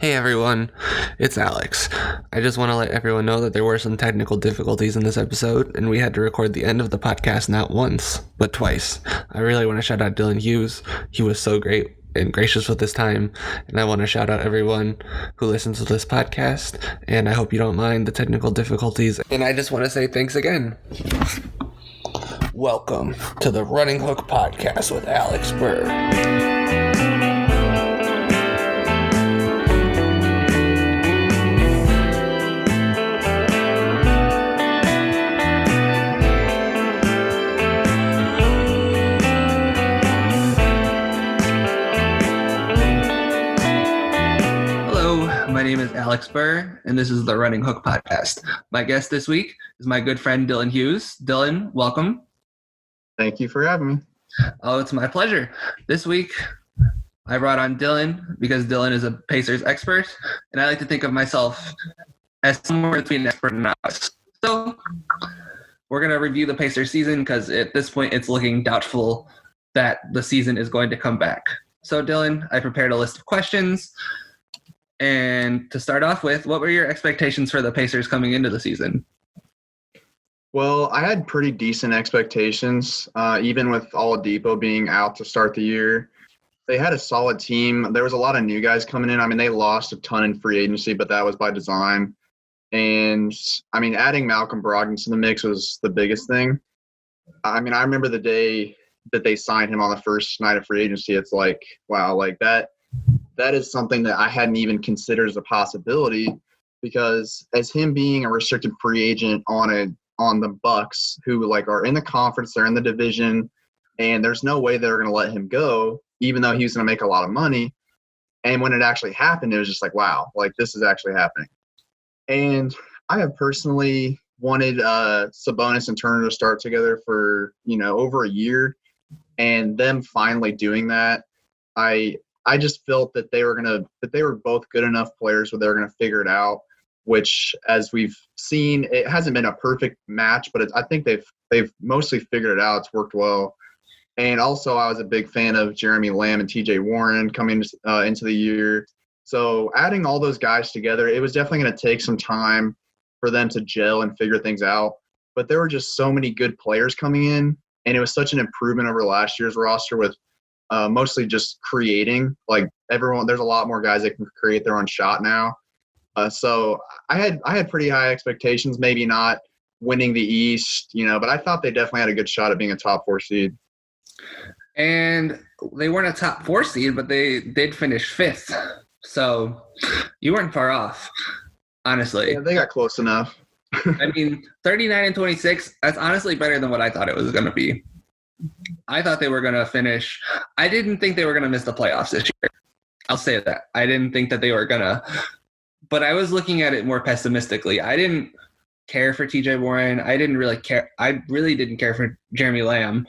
Hey everyone, it's Alex. I just want to let everyone know that there were some technical difficulties in this episode, and we had to record the end of the podcast not once, but twice. I really want to shout out Dylan Hughes. He was so great and gracious with his time, and I want to shout out everyone who listens to this podcast, and I hope you don't mind the technical difficulties. And I just want to say thanks again. Welcome to the Running Hook Podcast with Alex Burr. My name is Alex Burr, and this is the Running Hook Podcast. My guest this week is my good friend Dylan Hughes. Dylan, welcome. Thank you for having me. Oh, it's my pleasure. This week, I brought on Dylan because Dylan is a Pacers expert, and I like to think of myself as somewhere between an expert and novice. So, we're going to review the Pacers season because at this point, it's looking doubtful that the season is going to come back. So, Dylan, I prepared a list of questions. And to start off with, what were your expectations for the Pacers coming into the season? Well, I had pretty decent expectations, even with Oladipo being out to start the year. They had a solid team. There was a lot of new guys coming in. I mean, they lost a ton in free agency, but that was by design. And, I mean, adding Malcolm Brogdon to the mix was the biggest thing. I mean, I remember the day that they signed him on the first night of free agency. It's like, wow, like that is something that I hadn't even considered as a possibility, because as him being a restricted free agent on the Bucks, who like are in the conference, they're in the division, and there's no way they're going to let him go, even though he's going to make a lot of money. And when it actually happened, it was just like, wow, like this is actually happening. And I have personally wanted Sabonis and Turner to start together for, over a year, and them finally doing that, I just felt that they were both good enough players where they were going to figure it out, which, as we've seen, it hasn't been a perfect match, but I think they've mostly figured it out. It's worked well. And also, I was a big fan of Jeremy Lamb and TJ Warren coming into the year. So adding all those guys together, it was definitely going to take some time for them to gel and figure things out. But there were just so many good players coming in, and it was such an improvement over last year's roster with mostly just creating. Like everyone, there's a lot more guys that can create their own shot now. So I had pretty high expectations, maybe not winning the East, but I thought they definitely had a good shot at being a top 4 seed. And they weren't a top 4 seed, but they did finish 5th. So you weren't far off, honestly. Yeah, they got close enough. I mean, 39-26, that's honestly better than what I thought it was going to be. I thought they were going to finish. I didn't think they were going to miss the playoffs this year. I'll say that. I didn't think that they were going to. But I was looking at it more pessimistically. I didn't care for TJ Warren. I really didn't care for Jeremy Lamb.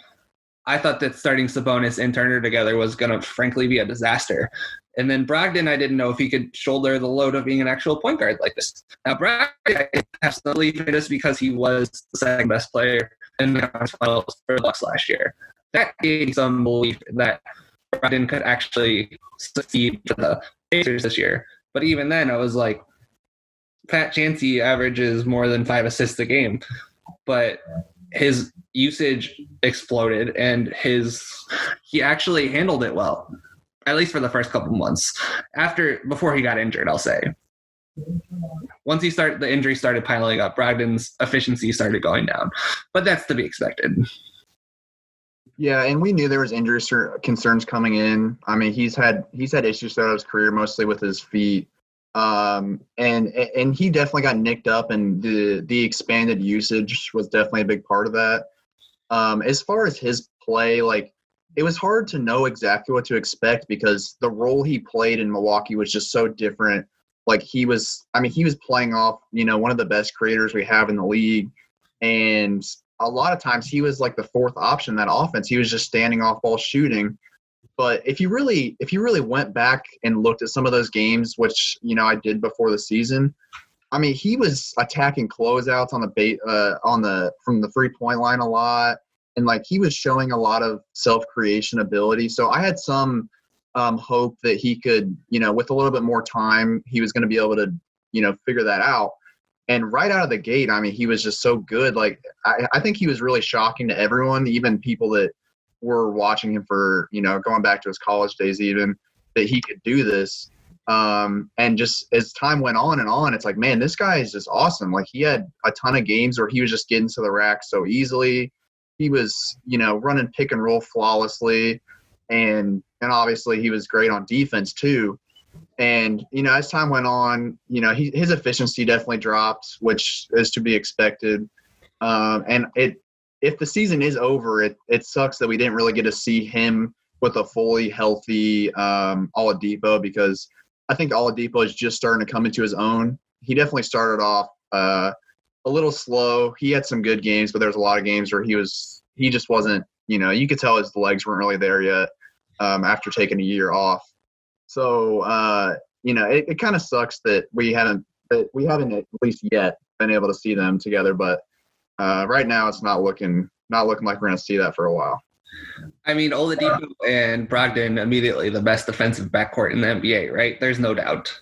I thought that starting Sabonis and Turner together was going to, frankly, be a disaster. And then Brogdon, I didn't know if he could shoulder the load of being an actual point guard like this. Now, Brogdon, I have some belief in just because he was the second best player in the conference finals for the Bucks last year. That gave me some belief that Brogdon could actually succeed for the Pacers this year. But even then, I was like, Pat Chansey averages more than 5 assists a game. But his usage exploded, and he actually handled it well, at least for the first couple months. Before he got injured, I'll say. Once the injury started piling up, Brogdon's efficiency started going down. But that's to be expected. Yeah, and we knew there was injury concerns coming in. I mean, he's had issues throughout his career, mostly with his feet. And he definitely got nicked up, and the expanded usage was definitely a big part of that. As far as his play, like, it was hard to know exactly what to expect because the role he played in Milwaukee was just so different. Like he was playing off, one of the best creators we have in the league. And a lot of times he was like the fourth option in that offense. He was just standing off ball shooting. But if you really went back and looked at some of those games, which, I did before the season, I mean, he was attacking closeouts from the 3-point line a lot. And like he was showing a lot of self-creation ability. So I had some hope that he could, with a little bit more time, he was going to be able to, figure that out. And right out of the gate, I mean, he was just so good. Like, I think he was really shocking to everyone, even people that were watching him for, going back to his college days even, that he could do this. And just as time went on and on, it's like, man, this guy is just awesome. Like, he had a ton of games where he was just getting to the rack so easily. He was, running pick and roll flawlessly. And obviously he was great on defense too. And, as time went on, his efficiency definitely dropped, which is to be expected. And if the season is over, it sucks that we didn't really get to see him with a fully healthy Oladipo, because I think Oladipo is just starting to come into his own. He definitely started off a little slow. He had some good games, but there was a lot of games where he just wasn't, you could tell his legs weren't really there yet after taking a year off. So, it kind of sucks that we haven't at least yet been able to see them together. But right now it's not looking like we're going to see that for a while. I mean, Oladipo and Brogdon, immediately the best defensive backcourt in the NBA, right? There's no doubt.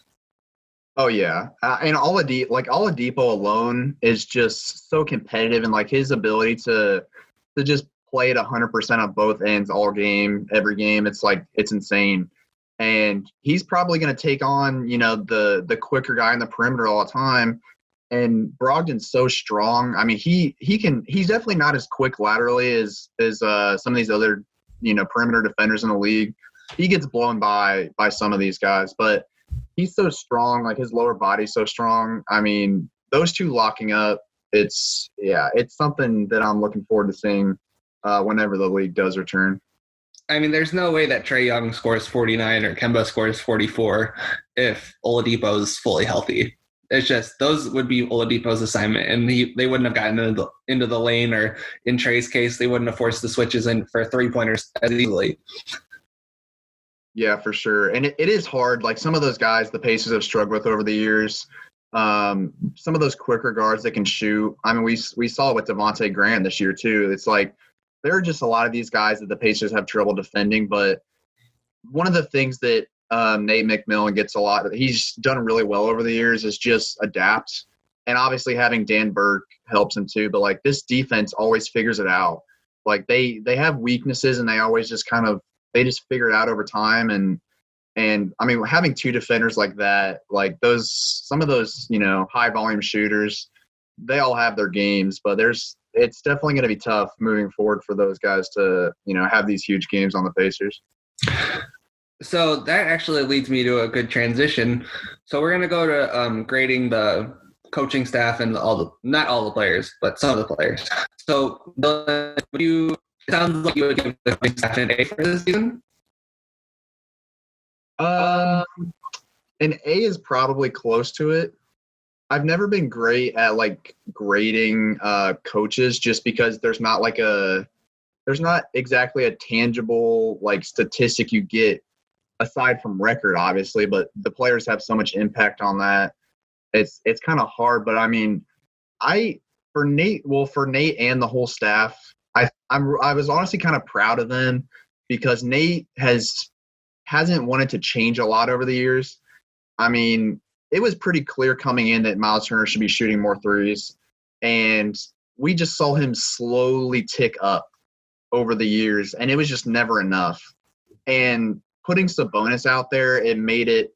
Oh, yeah. And Oladipo alone is just so competitive, and like his ability to just play at 100% on both ends all game, every game, it's insane. And he's probably going to take on, the quicker guy in the perimeter all the time. And Brogdon's so strong. I mean, he's definitely not as quick laterally as some of these other, perimeter defenders in the league. He gets blown by some of these guys, but he's so strong. Like, his lower body's so strong. I mean, those two locking up, it's something that I'm looking forward to seeing whenever the league does return. I mean, there's no way that Trae Young scores 49 or Kemba scores 44 if Oladipo's fully healthy. It's just those would be Oladipo's assignment, and they wouldn't have gotten into the lane, or in Trae's case, they wouldn't have forced the switches in for three-pointers as easily. Yeah, for sure. And it is hard. Like, some of those guys the Pacers have struggled with over the years, some of those quicker guards that can shoot. I mean, we saw it with Devontae Graham this year too. It's like there are just a lot of these guys that the Pacers have trouble defending. But one of the things that Nate McMillan gets a lot, he's done really well over the years, is just adapt. And obviously having Dan Burke helps him too. But like, this defense always figures it out. Like, they have weaknesses, and they always just they just figure it out over time. And I mean, having two defenders like that, like some of those, high volume shooters, they all have their games, but it's definitely going to be tough moving forward for those guys to, have these huge games on the Pacers. So that actually leads me to a good transition. So we're going to go to grading the coaching staff and not all the players, but some of the players. So it sounds like you would give the coaching staff an A for this season? An A is probably close to it. I've never been great at like grading coaches, just because there's not exactly a tangible like statistic you get aside from record, obviously, but the players have so much impact on that. It's kind of hard, but I mean, for Nate and the whole staff, I was honestly kind of proud of them, because Nate hasn't wanted to change a lot over the years. I mean, it was pretty clear coming in that Miles Turner should be shooting more threes, and we just saw him slowly tick up over the years, and it was just never enough. And putting Sabonis out there, it made it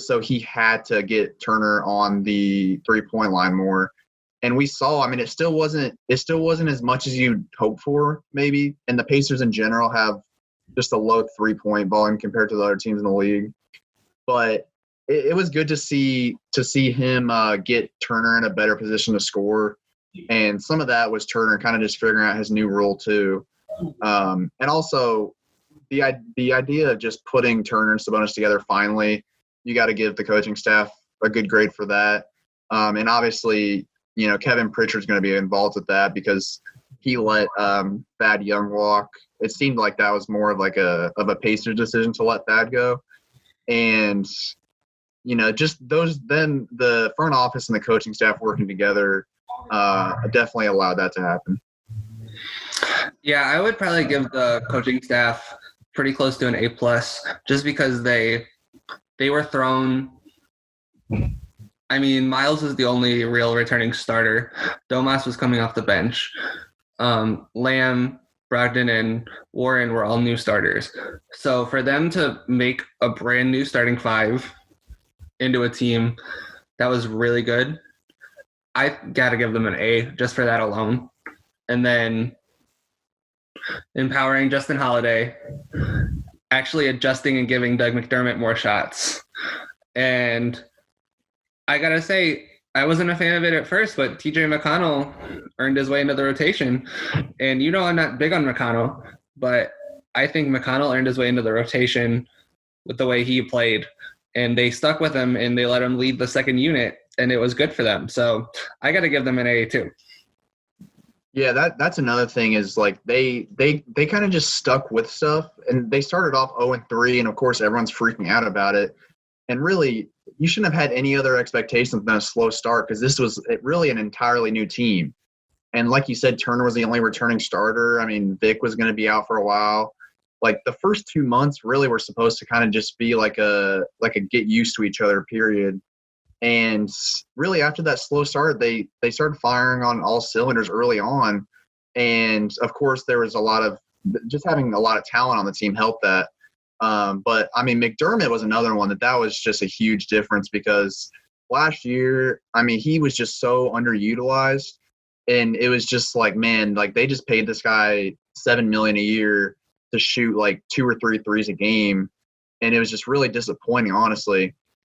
so he had to get Turner on the 3-point line more. And we saw, I mean, it still wasn't as much as you'd hope for, maybe. And the Pacers in general have just a low 3-point volume compared to the other teams in the league. But it was good to see him get Turner in a better position to score. And some of that was Turner kind of just figuring out his new role too. And also the idea of just putting Turner and Sabonis together finally, you got to give the coaching staff a good grade for that. And obviously, Kevin Pritchard's going to be involved with that, because he let Thad Young walk. It seemed like that was more of like a Pacers decision to let Thad go. And, just then the front office and the coaching staff working together definitely allowed that to happen. Yeah, I would probably give the coaching staff pretty close to an A+, just because they were thrown. I mean, Miles is the only real returning starter. Domas was coming off the bench. Lamb, Brogdon, and Warren were all new starters. So for them to make a brand new starting five into a team that was really good, I got to give them an A just for that alone. And then empowering Justin Holiday, actually adjusting and giving Doug McDermott more shots. And I got to say, I wasn't a fan of it at first, but TJ McConnell earned his way into the rotation. And I'm not big on McConnell, but I think McConnell earned his way into the rotation with the way he played. And they stuck with him and they let him lead the second unit, and it was good for them. So I got to give them an A too. Yeah, that's another thing is like they kind of just stuck with stuff, and they started off 0-3, and of course everyone's freaking out about it. And really, you shouldn't have had any other expectations than a slow start, because this was really an entirely new team. And like you said, Turner was the only returning starter. I mean, Vic was going to be out for a while. Like the first 2 months really were supposed to kind of just be like a get used to each other period. And really after that slow start, they started firing on all cylinders early on. And of course there was just having a lot of talent on the team helped that. But I mean, McDermott was another one that was just a huge difference, because last year, I mean, he was just so underutilized, and it was just like, man, like they just paid this guy $7 million a year to shoot like 2 or 3 threes a game. And it was just really disappointing, honestly.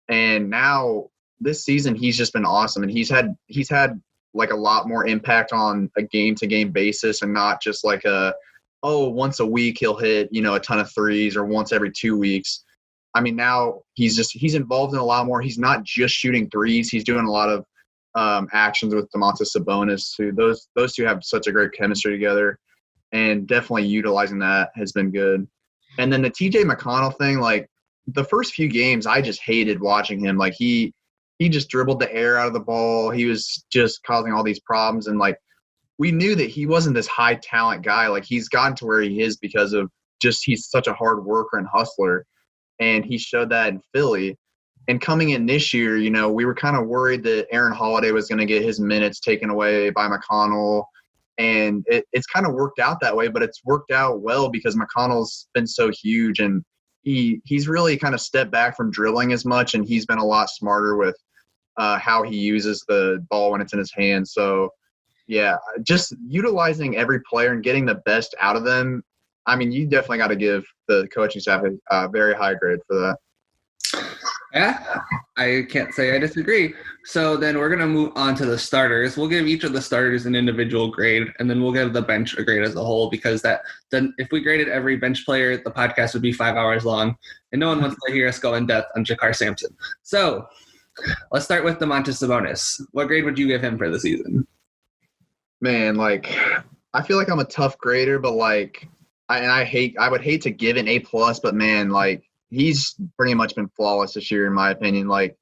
And now this season, he's just been awesome. And he's had like a lot more impact on a game to game basis, and not just like once a week he'll hit, a ton of threes, or once every 2 weeks. I mean, now he's involved in a lot more. He's not just shooting threes. He's doing a lot of actions with Domantas Sabonis, who those two have such a great chemistry together, and definitely utilizing that has been good. And then the TJ McConnell thing, like the first few games, I just hated watching him. Like he just dribbled the air out of the ball. He was just causing all these problems. And like, we knew that he wasn't this high talent guy. Like he's gotten to where he is because of just, he's such a hard worker and hustler. And he showed that in Philly. And coming in this year, we were kind of worried that Aaron Holiday was going to get his minutes taken away by McConnell. And it's kind of worked out that way, but it's worked out well because McConnell's been so huge, and he's really kind of stepped back from dribbling as much, and he's been a lot smarter with how he uses the ball when it's in his hands. So, yeah, just utilizing every player and getting the best out of them. I mean, you definitely got to give the coaching staff a very high grade for that. Yeah, I can't say I disagree. So then we're going to move on to the starters. We'll give each of the starters an individual grade, and then we'll give the bench a grade as a whole, because then if we graded every bench player, the podcast would be 5 hours long, and no one wants to hear us go in depth on Jakar Sampson. So let's start with Domantas Sabonis. What grade would you give him for the season? Man, like, I feel like I'm a tough grader, but like, I would hate to give an A+, but man, like, he's pretty much been flawless this year, in my opinion. Like,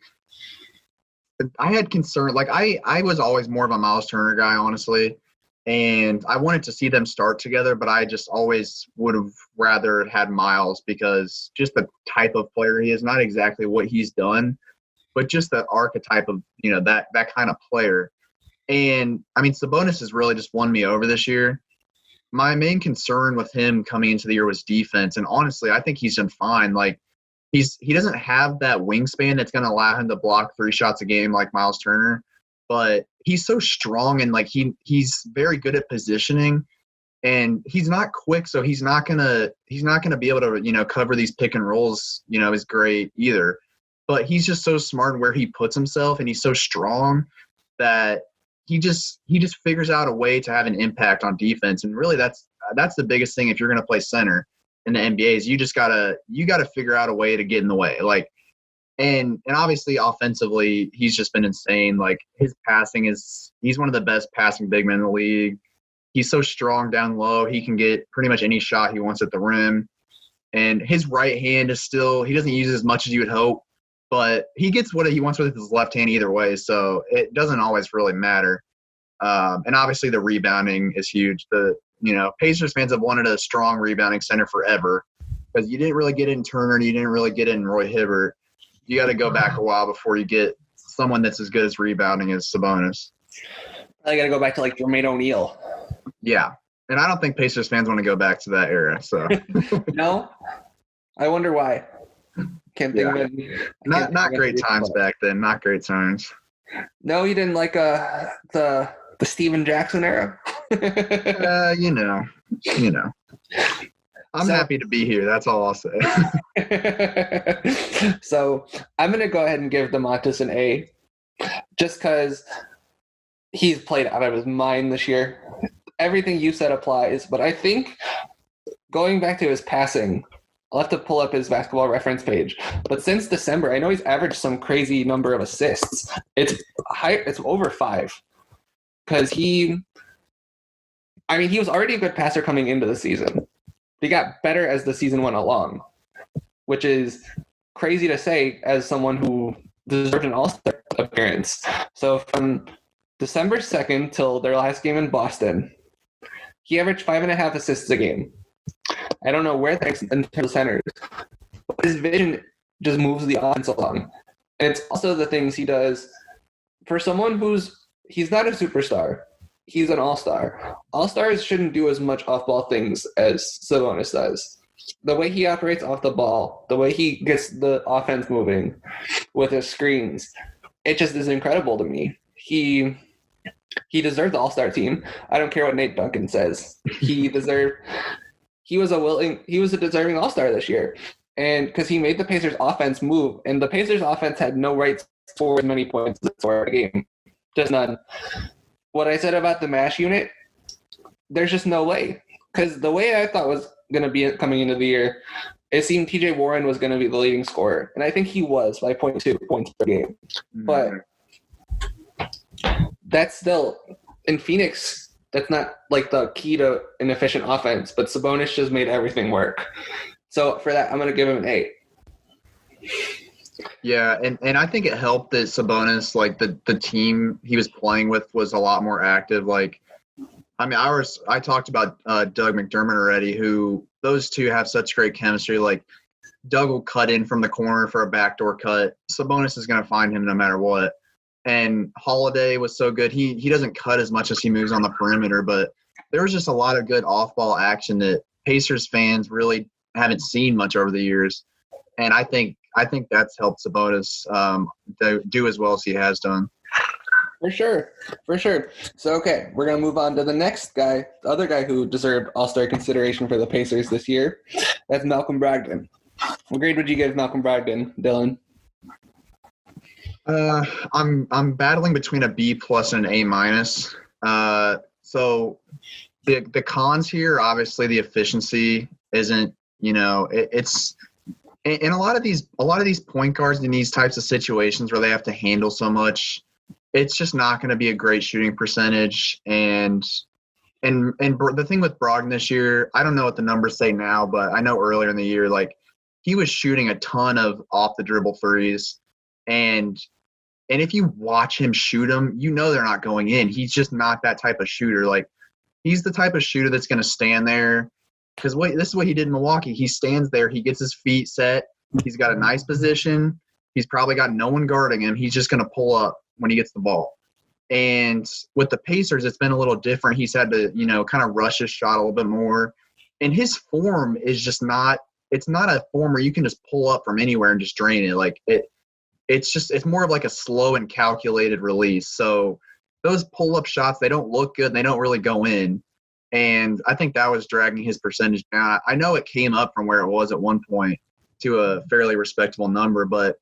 I had concern. Like, I was always more of a Miles Turner guy, honestly, and I wanted to see them start together, but I just always would have rather had Miles, because just the type of player he is, not exactly what he's done, but just the archetype of, that kind of player. And, I mean, Sabonis has really just won me over this year. My main concern with him coming into the year was defense, and honestly, I think he's done fine. Like, he doesn't have that wingspan that's going to allow him to block 3 shots a game like Miles Turner, but he's so strong, and like he's very good at positioning, and he's not quick, so he's not gonna be able to cover these pick and rolls is great either. But he's just so smart in where he puts himself, and he's so strong that he just figures out a way to have an impact on defense. And really that's the biggest thing if you're going to play center in the NBA, is you gotta figure out a way to get in the way. Like, and obviously offensively, he's just been insane. Like, his passing he's one of the best passing big men in the league. He's so strong down low. He can get pretty much any shot he wants at the rim. And his right hand is still, he doesn't use it as much as you would hope, but he gets what he wants with his left hand either way, so it doesn't always really matter. And obviously the rebounding is huge. Pacers fans have wanted a strong rebounding center forever, because you didn't really get in Turner and you didn't really get in Roy Hibbert. You got to go back a while before you get someone that's as good as rebounding as Sabonis. I got to go back to like Jermaine O'Neal. Yeah. And I don't think Pacers fans want to go back to that era. So no, I wonder why. Can't think of it. Not great times back then. Not great times. No, you didn't like the Steven Jackson era. You know. I'm happy to be here. That's all I'll say. So I'm gonna go ahead and give DeMontis an A, just because he's played out of his mind this year. Everything you said applies, but I think going back to his passing, I'll have to pull up his Basketball Reference page. But since December, I know he's averaged some crazy number of assists. It's high. It's over 5, because he was already a good passer coming into the season. He got better as the season went along, which is crazy to say as someone who deserved an All-Star appearance. So from December 2nd till their last game in Boston, he averaged 5.5 assists a game. I don't know where that's in terms of centers, but his vision just moves the offense along. And it's also the things he does for someone he's not a superstar. He's an all-star. All-stars shouldn't do as much off-ball things as Sabonis does. The way he operates off the ball, the way he gets the offense moving with his screens, it just is incredible to me. He deserved the all-star team. I don't care what Nate Duncan says. He was a deserving all-star this year. And because he made the Pacers offense move, and the Pacers offense had no right to score as many points for a game. Just none. What I said about the MASH unit, there's just no way. Because the way I thought was going to be coming into the year, it seemed TJ Warren was going to be the leading scorer. And I think he was by 0.2 points per game. But that's still, in Phoenix, that's not like the key to an efficient offense. But Sabonis just made everything work. So for that, I'm going to give him an 8. Yeah, and I think it helped that Sabonis, like the team he was playing with, was a lot more active. Like, I mean, I talked about Doug McDermott already, who those two have such great chemistry. Like, Doug will cut in from the corner for a backdoor cut. Sabonis is going to find him no matter what. And Holiday was so good. He doesn't cut as much as he moves on the perimeter, but there was just a lot of good off-ball action that Pacers fans really haven't seen much over the years. And I think that's helped Sabonis do as well as he has done. For sure. So, okay, we're going to move on to the next guy, the other guy who deserved All-Star consideration for the Pacers this year. That's Malcolm Brogdon. What grade would you give Malcolm Brogdon, Dylan? I'm battling between a B+ and an A-. So the cons here, obviously, the efficiency isn't. It's. And a lot of these point guards in these types of situations where they have to handle so much, it's just not going to be a great shooting percentage. And the thing with Brogdon this year, I don't know what the numbers say now, but I know earlier in the year, like, he was shooting a ton of off the dribble threes, and if you watch him shoot them, they're not going in. He's just not that type of shooter. Like, he's the type of shooter that's going to stand there. Because this is what he did in Milwaukee. He stands there. He gets his feet set. He's got a nice position. He's probably got no one guarding him. He's just going to pull up when he gets the ball. And with the Pacers, it's been a little different. He's had to, kind of rush his shot a little bit more. And his form is just not – it's not a form where you can just pull up from anywhere and just drain it. Like, it's more of like a slow and calculated release. So those pull-up shots, they don't look good. They don't really go in. And I think that was dragging his percentage down. I know it came up from where it was at one point to a fairly respectable number, but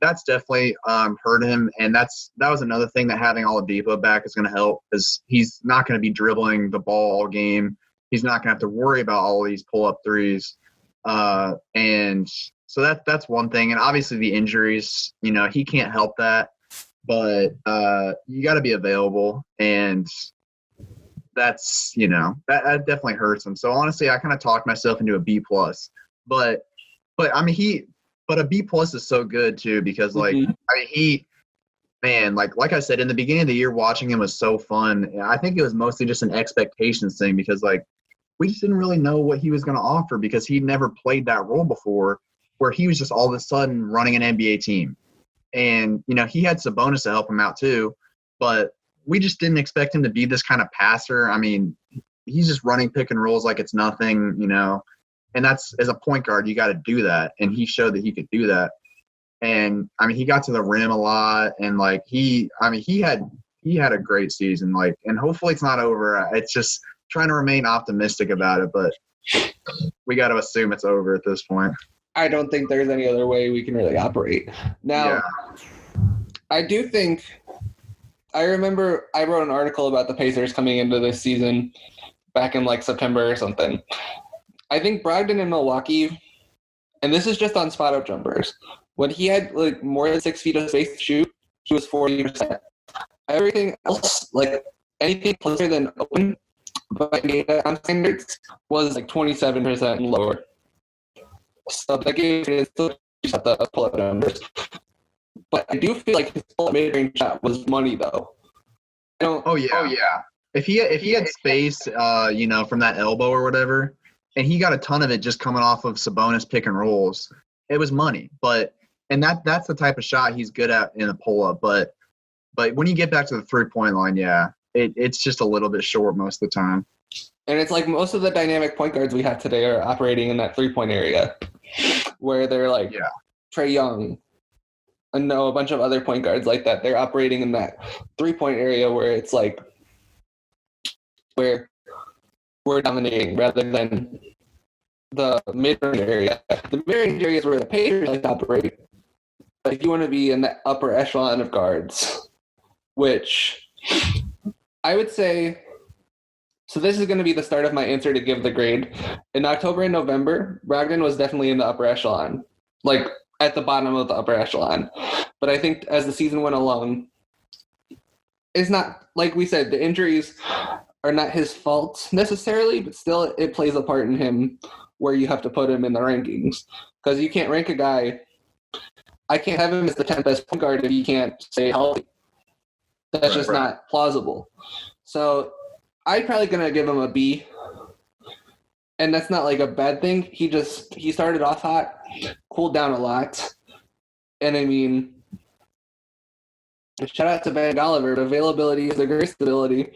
that's definitely hurt him. And that was another thing that having Oladipo back is going to help, because he's not going to be dribbling the ball all game. He's not going to have to worry about all these pull-up threes. And so that's one thing. And obviously the injuries, he can't help that. But you got to be available, and that's that definitely hurts him. So honestly, I kind of talked myself into a B+, but I mean but a B+ is so good too, because like like I said in the beginning of the year, watching him was so fun. I think it was mostly just an expectations thing, because like we just didn't really know what he was going to offer because he'd never played that role before, where he was just all of a sudden running an NBA team. And, he had Sabonis to help him out too, but we just didn't expect him to be this kind of passer. I mean, he's just running pick and rolls like it's nothing, and that's, as a point guard, you got to do that. And he showed that he could do that. And I mean, he got to the rim a lot, and he had a great season. And hopefully it's not over. It's just trying to remain optimistic about it, but we got to assume it's over at this point. I don't think there's any other way we can really operate. Now, I do think I remember I wrote an article about the Pacers coming into this season back in September or something. I think Brogdon in Milwaukee, and this is just on spot-up jumpers, when he had more than 6 feet of space to shoot, he was 40%. Everything else, anything closer than open by data on standards, was 27% and lower. So that gave me still the pull-up numbers. But I do feel like his mid-range shot was money, though. Oh yeah. If he had space, from that elbow or whatever, and he got a ton of it just coming off of Sabonis pick and rolls, it was money. And that's the type of shot he's good at in a pull-up. But when you get back to the 3-point line, it's just a little bit short most of the time. And it's most of the dynamic point guards we have today are operating in that 3-point area, where they're Trae Young, and a bunch of other point guards like that. They're operating in that 3-point area where it's where we're dominating rather than the mid-range area. The mid-range area is where the Pacers operate. But if you want to be in the upper echelon of guards, which I would say, so this is going to be the start of my answer to give the grade. In October and November, Brogdon was definitely in the upper echelon, at the bottom of the upper echelon. But I think as the season went along, it's not, like we said, the injuries are not his fault necessarily, but still it plays a part in him where you have to put him in the rankings. Because you can't rank a guy, I can't have him as the 10th best point guard if he can't stay healthy. That's just not plausible. So I'm probably going to give him a B. And that's not a bad thing. He started off hot, cooled down a lot. And I mean, shout out to Van Oliver. Availability is a great stability.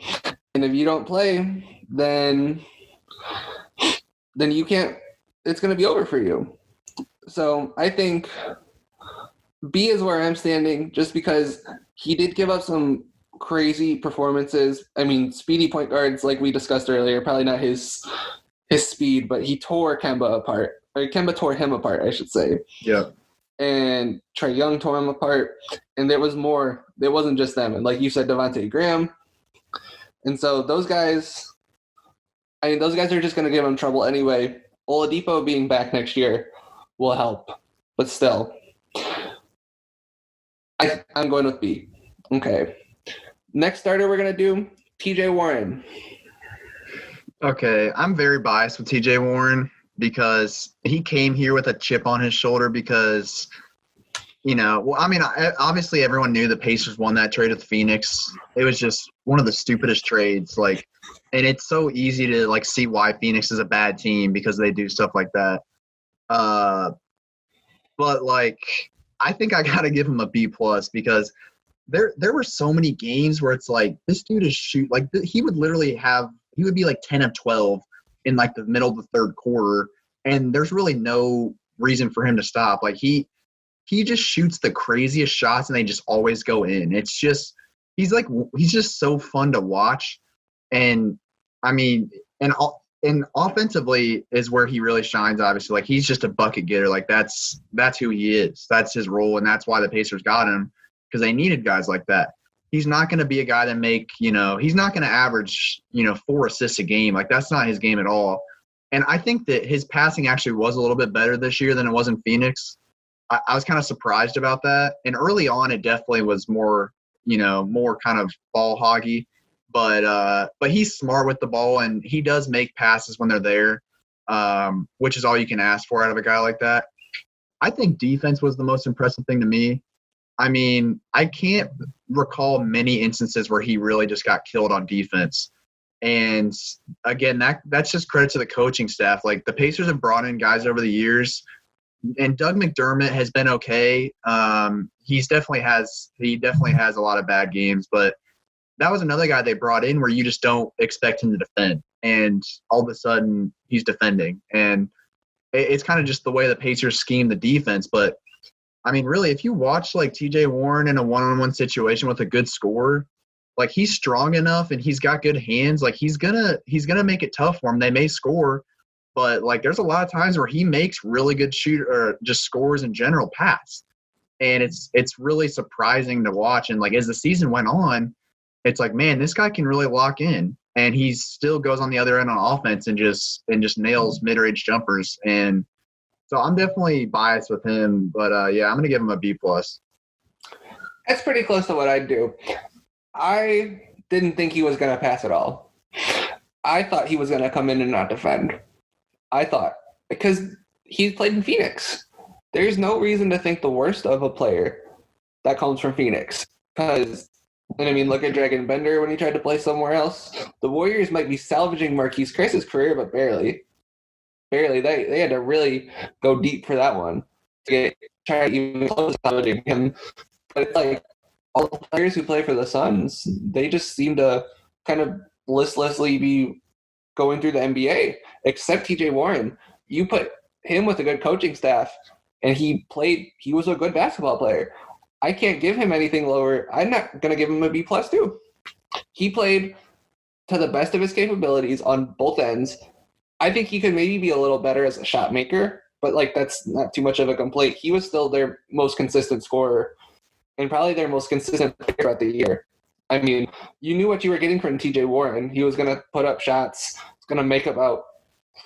And if you don't play, then you can't, it's going to be over for you. So I think B is where I'm standing, just because he did give up some crazy performances. I mean, speedy point guards, like we discussed earlier, probably not his speed, but he tore Kemba apart. Or Kemba tore him apart, I should say. Yeah. And Trae Young tore him apart. And there was more. It wasn't just them. And like you said, Devontae Graham. And so those guys are just going to give him trouble anyway. Oladipo being back next year will help. But still, I'm going with B. Okay. Next starter we're going to do, TJ Warren. Okay, I'm very biased with TJ Warren because he came here with a chip on his shoulder because, obviously everyone knew the Pacers won that trade with Phoenix. It was just one of the stupidest trades. And it's so easy to, see why Phoenix is a bad team because they do stuff like that. But, I think I got to give him a B+ because there were so many games where it's this dude is he would literally he would be 10 of 12 in the middle of the third quarter, and there's really no reason for him to stop. He just shoots the craziest shots and they just always go in. It's just he's just so fun to watch. And I mean, and offensively is where he really shines, obviously. He's just a bucket getter. That's who he is. That's his role, and that's why the Pacers got him, because they needed guys like that. He's not going to be a guy that he's not going to average, 4 assists a game. That's not his game at all. And I think that his passing actually was a little bit better this year than it was in Phoenix. I was kind of surprised about that. And early on, it definitely was more kind of ball hoggy. But he's smart with the ball, and he does make passes when they're there, which is all you can ask for out of a guy like that. I think defense was the most impressive thing to me. I mean, I can't recall many instances where he really just got killed on defense. And again, that's just credit to the coaching staff. Like the Pacers have brought in guys over the years, and Doug McDermott has been okay. He definitely has a lot of bad games, but that was another guy they brought in where you just don't expect him to defend, and all of a sudden he's defending. And it's kind of just the way the Pacers scheme the defense. But I mean, really, if you watch like TJ Warren in a one-on-one situation with a good scorer, like he's strong enough and he's got good hands. Like he's gonna make it tough for him. They may score, but like there's a lot of times where he makes really good just scores in general pass, and it's really surprising to watch. And like as the season went on, it's like, man, this guy can really lock in, and he still goes on the other end on offense and just nails mid-range jumpers. And so I'm definitely biased with him, but yeah, I'm gonna give him a B+. That's pretty close to what I'd do. I didn't think he was going to pass at all. I thought he was going to come in and not defend. I thought, because he's played in Phoenix. There's no reason to think the worst of a player that comes from Phoenix. Because, and I mean, look at Dragon Bender when he tried to play somewhere else. The Warriors might be salvaging Marquise Chris's career, but barely. Barely. They had to really go deep for that one to try to even close to salvaging him. But it's like, all the players who play for the Suns, they just seem to kind of listlessly be going through the NBA, except TJ Warren. You put him with a good coaching staff, and he was a good basketball player. I can't give him anything lower. I'm not going to give him a B+ too. He played to the best of his capabilities on both ends. I think he could maybe be a little better as a shot maker, but like that's not too much of a complaint. He was still their most consistent scorer, and probably their most consistent player throughout the year. I mean, you knew what you were getting from TJ Warren. He was going to put up shots. He's going to make about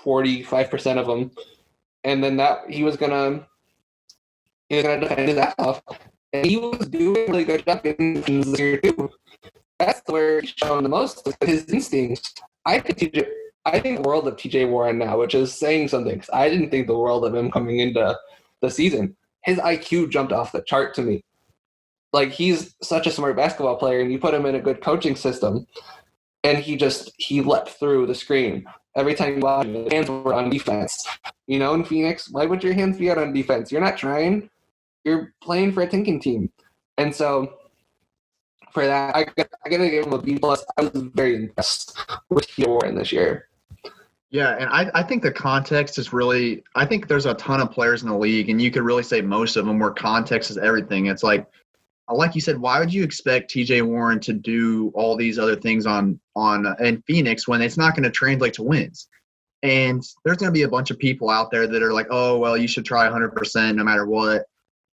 45% of them. And then he was going to defend his ass off. And he was doing a really good job in this year, too. That's where he's shown the most, his instincts. I think the world of TJ Warren now, which is saying something, because I didn't think the world of him coming into the season. His IQ jumped off the chart to me. Like, he's such a smart basketball player, and you put him in a good coaching system, and he leapt through the screen. Every time you watch, his hands were on defense. You know, in Phoenix, why would your hands be out on defense? You're not trying. You're playing for a tanking team. And so, for that, I got to give him a B+. I was very impressed with TJ Warren this year. Yeah, and I think the context is really – I think there's a ton of players in the league, and you could really say most of them where context is everything. It's like you said, why would you expect TJ Warren to do all these other things in Phoenix when it's not going to translate to wins? And there's going to be a bunch of people out there that are like, oh, well, you should try 100% no matter what.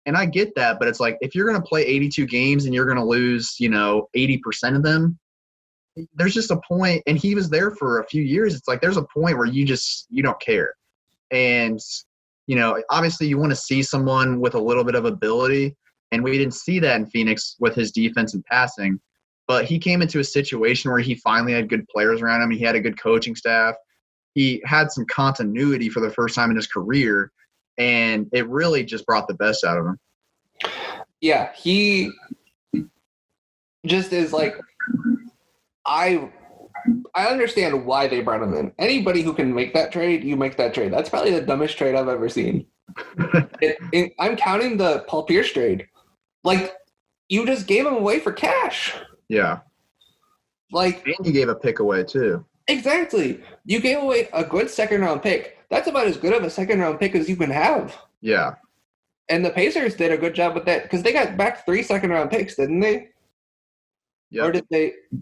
And I get that, but it's like if you're going to play 82 games and you're going to lose, 80% of them, there's just a point. And he was there for a few years. It's like there's a point where you don't care. And, obviously you want to see someone with a little bit of ability. And we didn't see that in Phoenix with his defense and passing. But he came into a situation where he finally had good players around him. He had a good coaching staff. He had some continuity for the first time in his career. And it really just brought the best out of him. Yeah, he just is like I understand why they brought him in. Anybody who can make that trade, you make that trade. That's probably the dumbest trade I've ever seen. I'm counting the Paul Pierce trade. Like, you just gave him away for cash. Yeah. Like, and you gave a pick away, too. Exactly. You gave away a good second-round pick. That's about as good of a second-round pick as you can have. Yeah. And the Pacers did a good job with that because they got back 3 second-round picks, didn't they? Yeah. Or did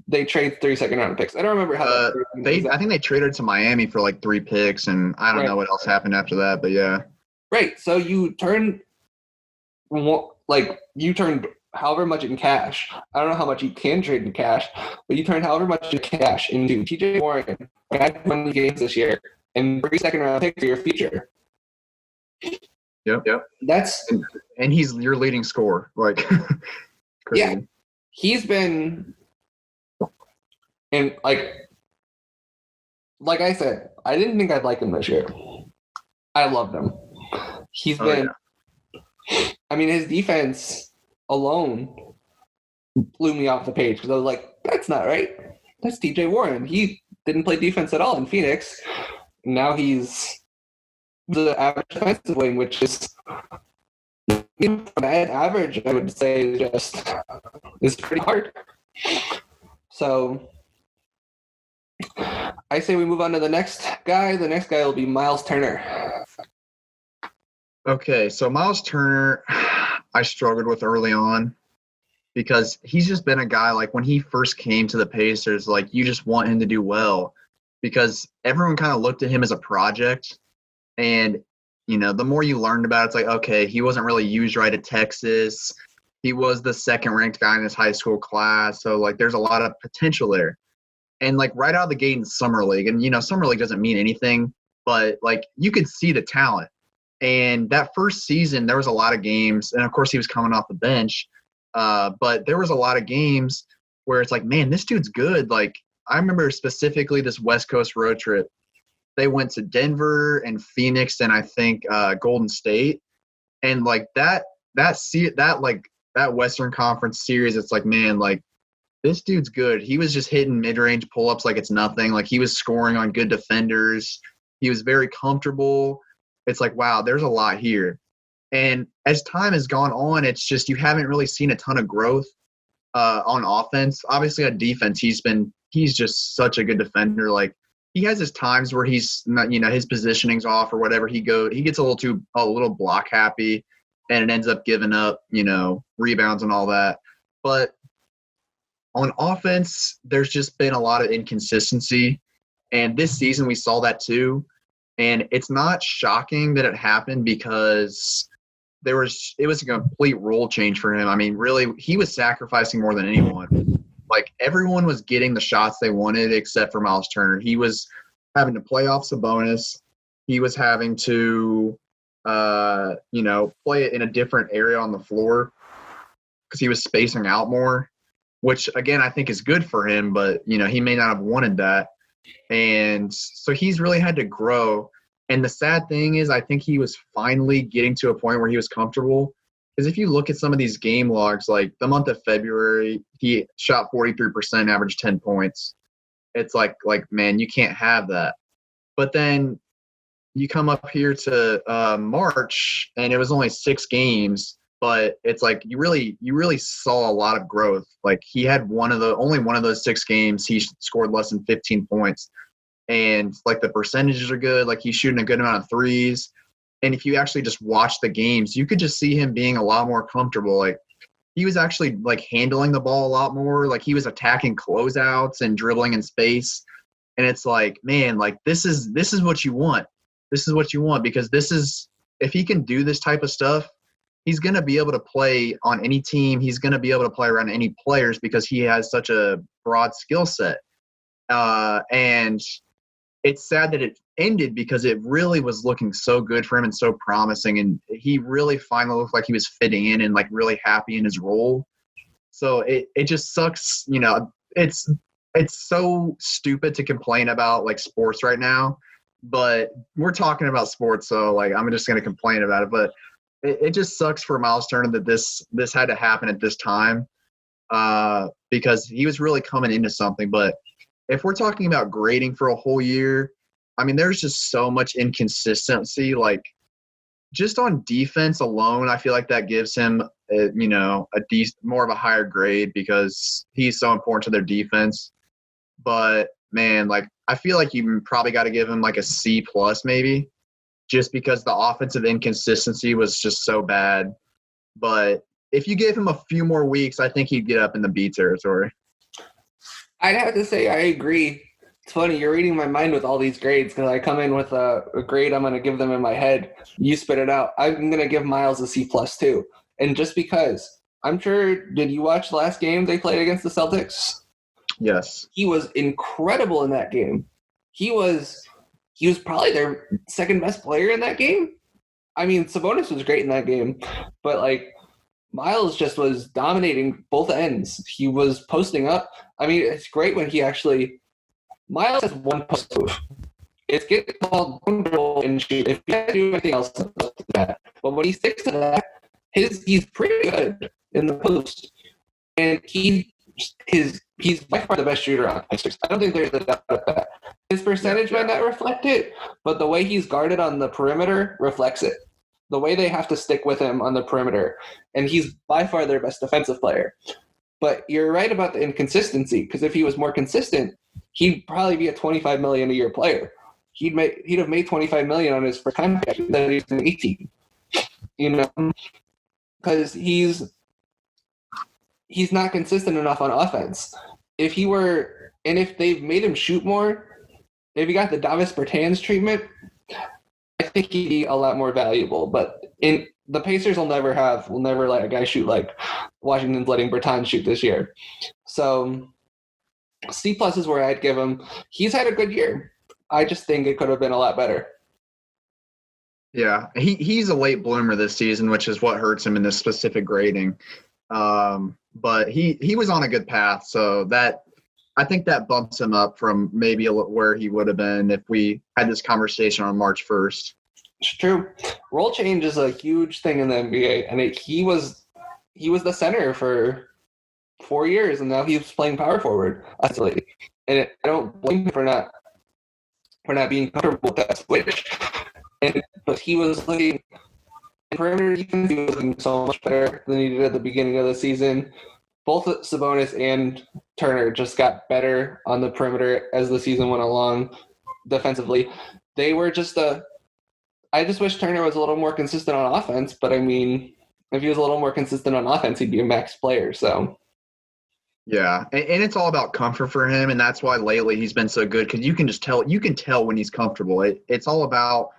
they trade 3 second-round picks? I don't remember how I think they traded to Miami for like 3 picks, and I don't know what else happened after that, but yeah. Right. So you turned however much in cash. I don't know how much you can trade in cash, but you turned however much in cash into TJ Warren, back 20 games this year, and 3 second-round picks for your future. Yep. And he's your leading scorer. Like, crazy. Yeah. He's been – and, like I said, I didn't think I'd like him this year. I loved him. He's been – I mean, his defense alone blew me off the page because I was like, that's not right. That's TJ Warren. He didn't play defense at all in Phoenix. Now he's the average defensive wing, which is average, I would say, is pretty hard. So I say we move on to the next guy. The next guy will be Miles Turner. Okay, so Miles Turner, I struggled with early on because he's just been a guy, like when he first came to the Pacers, like you just want him to do well because everyone kind of looked at him as a project. And, you know, the more you learned about it, it's like, okay, he wasn't really used right at Texas. He was the second ranked guy in his high school class. So, like, there's a lot of potential there. And, like, right out of the gate in Summer League, and, you know, Summer League doesn't mean anything, but, like, you could see the talent. And that first season, there was a lot of games. And, of course, he was coming off the bench. But there was a lot of games where it's like, man, this dude's good. Like, I remember specifically this West Coast road trip. They went to Denver and Phoenix and I think Golden State. And, like, that Western Conference series, it's like, man, like, this dude's good. He was just hitting mid-range pull-ups like it's nothing. Like, he was scoring on good defenders. He was very comfortable. It's like, wow, there's a lot here. And as time has gone on, it's just you haven't really seen a ton of growth on offense. Obviously, on defense, he's just such a good defender. Like, he has his times where he's not, you know, his positioning's off or whatever. He gets a little block happy, and it ends up giving up, you know, rebounds and all that. But on offense, there's just been a lot of inconsistency, and this season we saw that too. And it's not shocking that it happened because it was a complete role change for him. I mean, really, he was sacrificing more than anyone. Like, everyone was getting the shots they wanted except for Miles Turner. He was having to play off Sabonis. He was having to, you know, play it in a different area on the floor because he was spacing out more, which, again, I think is good for him, but, you know, he may not have wanted that. And so he's really had to grow. And the sad thing is I think he was finally getting to a point where he was comfortable. Because if you look at some of these game logs, like the month of February, he shot 43%, averaged 10 points. It's like, man, you can't have that. But then you come up here to March, and it was only 6 games. But it's like you really saw a lot of growth. Like, he had only one of those 6 games he scored less than 15 points. And, like, the percentages are good. Like, he's shooting a good amount of threes. And if you actually just watch the games, you could just see him being a lot more comfortable. Like, he was actually, like, handling the ball a lot more. Like, he was attacking closeouts and dribbling in space. And it's like, man, like, this is what you want. This is what you want, because if he can do this type of stuff, he's going to be able to play on any team. He's going to be able to play around any players because he has such a broad skill set. And it's sad that it ended because it really was looking so good for him and so promising. And he really finally looked like he was fitting in and, like, really happy in his role. So it just sucks. You know, it's so stupid to complain about, like, sports right now, but we're talking about sports. So, like, I'm just going to complain about it, but it just sucks for Miles Turner that this had to happen at this time because he was really coming into something. But if we're talking about grading for a whole year, I mean, there's just so much inconsistency. Like, just on defense alone, I feel like that gives him, more of a higher grade because he's so important to their defense. But, man, like, I feel like you probably got to give him, like, a C+ maybe, just because the offensive inconsistency was just so bad. But if you gave him a few more weeks, I think he'd get up in the B territory. I'd have to say I agree. It's funny, you're reading my mind with all these grades because I come in with a grade I'm going to give them in my head. You spit it out. I'm going to give Miles a C+ too. And just because, I'm sure, did you watch the last game they played against the Celtics? Yes. He was incredible in that game. He was probably their second best player in that game. I mean, Sabonis was great in that game, but, like, Miles just was dominating both ends. He was posting up. I mean, it's great when he actually – Miles has one post move. It's get the ball, control, and shoot. If he can't do anything else, that. But when he sticks to that, he's pretty good in the post. And he he's by far the best shooter on the Pacers. I don't think there's a doubt about that. His percentage might not reflect it, but the way he's guarded on the perimeter reflects it. The way they have to stick with him on the perimeter, and he's by far their best defensive player. But you're right about the inconsistency, because if he was more consistent, he'd probably be a $25 million a year player. He'd have made $25 million on his first contract that he's in 18. You know, because he's not consistent enough on offense. If he were, and if they've made him shoot more, if he got the Davis Bertans treatment, I think he'd be a lot more valuable. But the Pacers will never let a guy shoot like Washington's letting Bertans shoot this year. So C+ is where I'd give him. He's had a good year. I just think it could have been a lot better. Yeah, he's a late bloomer this season, which is what hurts him in this specific grading. But he was on a good path, so that I think that bumps him up from maybe where he would have been if we had this conversation on March 1st. It's true. Role change is a huge thing in the NBA, and he was the center for 4 years, and now he's playing power forward. Absolutely, and I don't blame him for not being comfortable with that switch. But he was looking perimeter defense. He was looking so much better than he did at the beginning of the season. Both Sabonis and Turner just got better on the perimeter as the season went along defensively. They were just I just wish Turner was a little more consistent on offense, but I mean, if he was a little more consistent on offense, he'd be a max player, so. Yeah, and it's all about comfort for him, and that's why lately he's been so good, because you can tell when he's comfortable. It's all about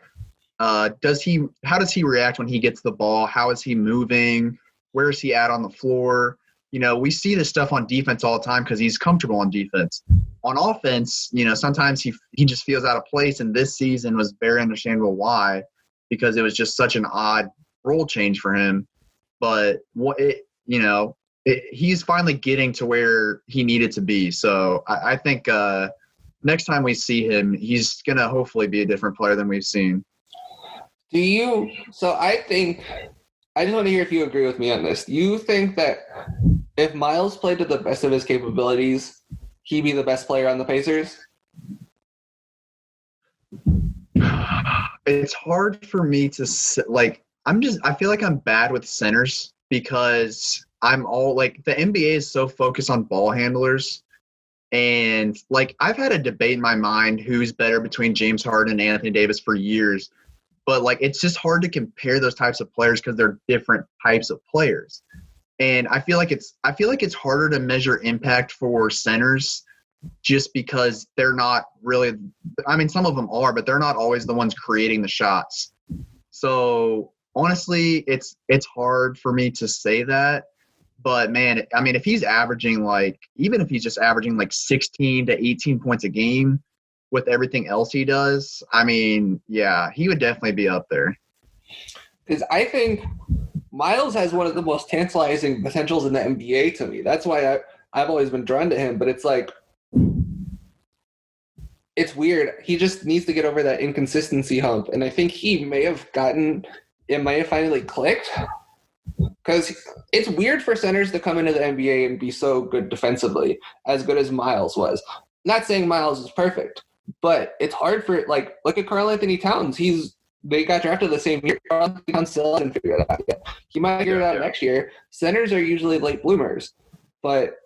how does he react when he gets the ball? How is he moving? Where is he at on the floor? You know, we see this stuff on defense all the time because he's comfortable on defense. On offense, you know, sometimes he just feels out of place, and this season was very understandable why, because it was just such an odd role change for him. But he's finally getting to where he needed to be. So I think next time we see him, he's going to hopefully be a different player than we've seen. So I just want to hear if you agree with me on this. Do you think that if Miles played to the best of his capabilities, he'd be the best player on the Pacers? It's hard for me to I feel like I'm bad with centers because I'm all like the NBA is so focused on ball handlers. And like I've had a debate in my mind who's better between James Harden and Anthony Davis for years. But like it's just hard to compare those types of players because they're different types of players. And I feel like it's harder to measure impact for centers just because they're not really – I mean, some of them are, but they're not always the ones creating the shots. So, honestly, it's hard for me to say that. But, man, I mean, if he's averaging even if he's just averaging 16 to 18 points a game with everything else he does, I mean, yeah, he would definitely be up there. Because I think – Miles has one of the most tantalizing potentials in the NBA to me. That's why I've always been drawn to him. But it's it's weird. He just needs to get over that inconsistency hump. And I think it may have finally clicked. Because it's weird for centers to come into the NBA and be so good defensively, as good as Miles was. Not saying Miles is perfect, but it's hard for look at Karl Anthony Towns. They got drafted the same year. He still hasn't figured it out yet. He might figure it out next year. Centers are usually late bloomers. But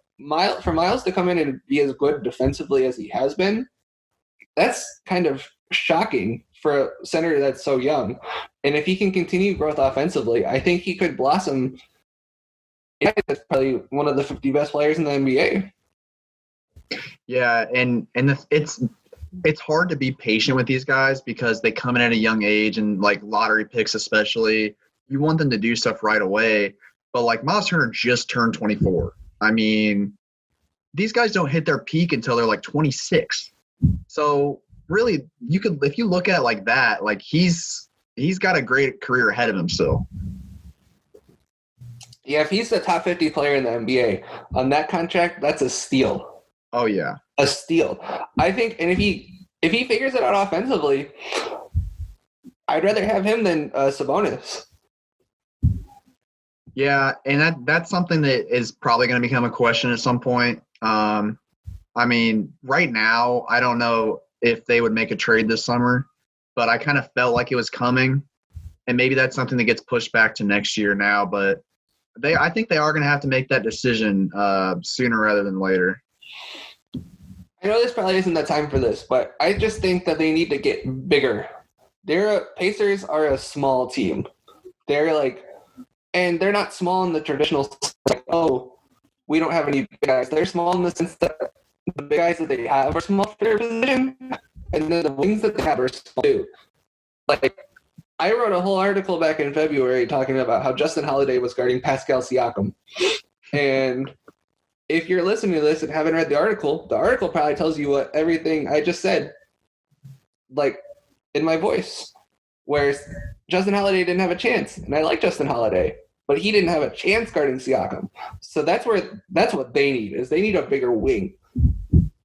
for Miles to come in and be as good defensively as he has been, that's kind of shocking for a center that's so young. And if he can continue growth offensively, I think he could blossom. That's probably one of the 50 best players in the NBA. Yeah, and it's hard to be patient with these guys because they come in at a young age and lottery picks especially. You want them to do stuff right away. But Miles Turner just turned 24. I mean, these guys don't hit their peak until they're 26. So really, if you look at it like that, he's got a great career ahead of him still. Yeah, if he's the top 50 player in the NBA on that contract, that's a steal. Oh yeah, a steal. I think, and if he figures it out offensively, I'd rather have him than Sabonis. Yeah, and that's something that is probably going to become a question at some point. I mean, right now, I don't know if they would make a trade this summer, but I kind of felt like it was coming, and maybe that's something that gets pushed back to next year now. But I think they are going to have to make that decision sooner rather than later. I know this probably isn't the time for this, but I just think that they need to get bigger. Pacers are a small team. And they're not small in the traditional sense, like, oh, we don't have any big guys. They're small in the sense that the big guys that they have are small for their position, and then the wings that they have are small too. Like, I wrote a whole article back in February talking about how Justin Holiday was guarding Pascal Siakam. And if you're listening to this and haven't read the article probably tells you what everything I just said, like, in my voice. Whereas Justin Holiday didn't have a chance, and I like Justin Holiday, but he didn't have a chance guarding Siakam. So that's what they need, is they need a bigger wing,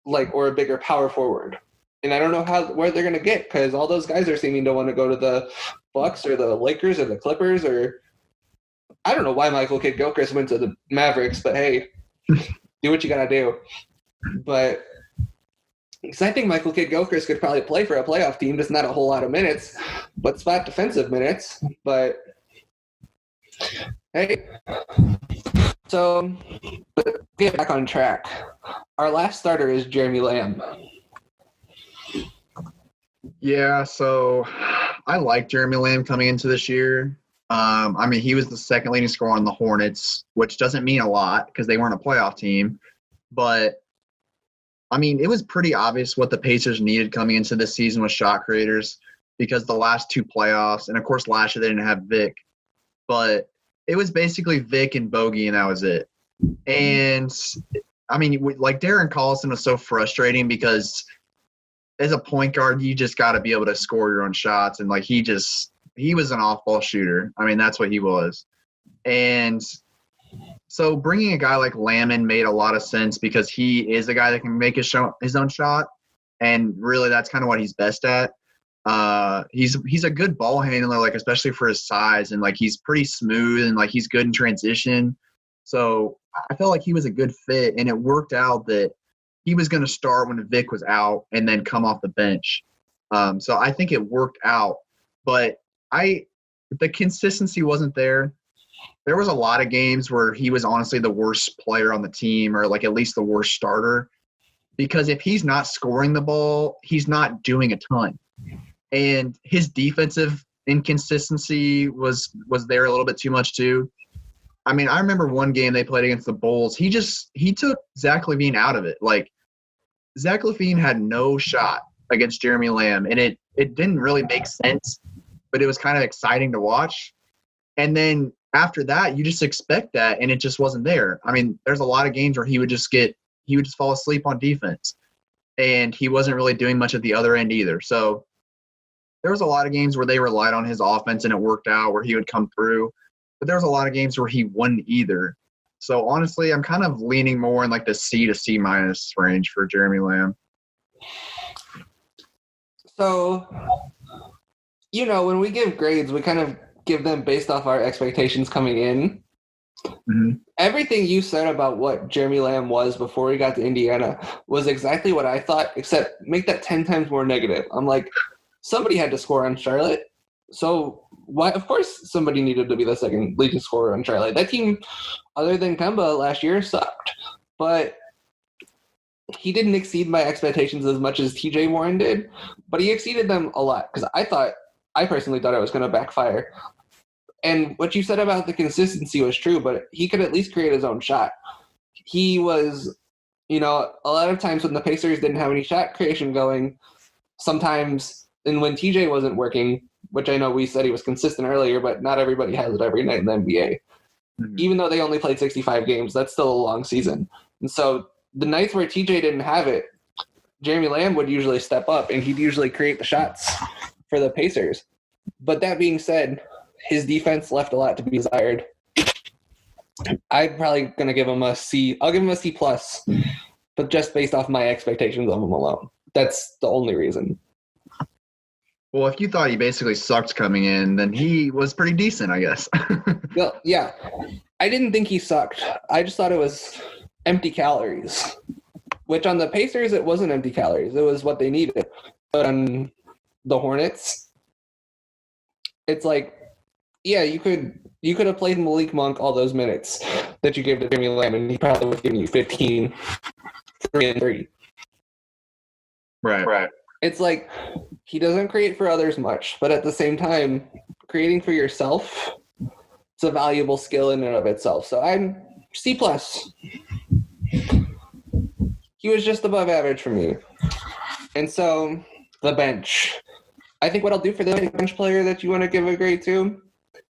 like, or a bigger power forward. And I don't know where they're going to get, because all those guys are seeming to want to go to the Bucks or the Lakers or the Clippers, or I don't know why Michael Kidd-Gilchrist went to the Mavericks, but hey, do what you got to do. But because I think Michael Kidd-Gilchrist could probably play for a playoff team, just not a whole lot of minutes, but spot defensive minutes. But hey, so get back on track. Our last starter is Jeremy Lamb. Yeah, so I like Jeremy Lamb coming into this year. I mean, he was the second leading scorer on the Hornets, which doesn't mean a lot because they weren't a playoff team. But, I mean, it was pretty obvious what the Pacers needed coming into this season with shot creators, because the last two playoffs, and of course last year they didn't have Vic, but it was basically Vic and Bogey, and that was it. And, I mean, like, Darren Collison was so frustrating because as a point guard, you just got to be able to score your own shots. And, like, he was an off-ball shooter. I mean, that's what he was. And so bringing a guy like Lamb made a lot of sense because he is a guy that can make his own shot. And really that's kind of what he's best at. He's a good ball handler, like, especially for his size, and like he's pretty smooth and like he's good in transition. So I felt like he was a good fit, and it worked out that he was going to start when Vic was out and then come off the bench. So I think it worked out, but the consistency wasn't there. There was a lot of games where he was honestly the worst player on the team, or like at least the worst starter, because if he's not scoring the ball, he's not doing a ton. And his defensive inconsistency was there a little bit too much too. I mean, I remember one game they played against the Bulls. He took Zach LaVine out of it. Like, Zach LaVine had no shot against Jeremy Lamb, and it didn't really make sense, but it was kind of exciting to watch. And then after that, you just expect that, and it just wasn't there. I mean, there's a lot of games where he would just fall asleep on defense, and he wasn't really doing much at the other end either. So there was a lot of games where they relied on his offense, and it worked out where he would come through. But there was a lot of games where he wouldn't either. So honestly, I'm kind of leaning more in like the C to C minus range for Jeremy Lamb. So, when we give grades, we kind of give them based off our expectations coming in. Mm-hmm. Everything you said about what Jeremy Lamb was before he got to Indiana was exactly what I thought, except make that 10 times more negative. I'm like, somebody had to score on Charlotte. So why? Of course, somebody needed to be the second leading scorer on Charlotte. That team, other than Kemba last year, sucked. But he didn't exceed my expectations as much as TJ Warren did. But he exceeded them a lot, because I personally thought it was going to backfire. And what you said about the consistency was true, but he could at least create his own shot. He was, a lot of times when the Pacers didn't have any shot creation going, sometimes, and when TJ wasn't working, which I know we said he was consistent earlier, but not everybody has it every night in the NBA. Mm-hmm. Even though they only played 65 games, that's still a long season. And so the nights where TJ didn't have it, Jeremy Lamb would usually step up, and he'd usually create the shots for the Pacers. But that being said, his defense left a lot to be desired. I'm probably going to give him a C. I'll give him a C+, but just based off my expectations of him alone. That's the only reason. Well, if you thought he basically sucked coming in, then he was pretty decent, I guess. Well, yeah. I didn't think he sucked. I just thought it was empty calories. Which on the Pacers, it wasn't empty calories. It was what they needed. But on the Hornets, it's like, yeah, you could have played Malik Monk all those minutes that you gave to Jimmy Lamb, and he probably would have given you 15, 3, and 3. Right. It's like he doesn't create for others much, but at the same time, creating for yourself, it's a valuable skill in and of itself. So I'm C+. He was just above average for me. And so the bench. I think what I'll do for the bench player that you want to give a grade to,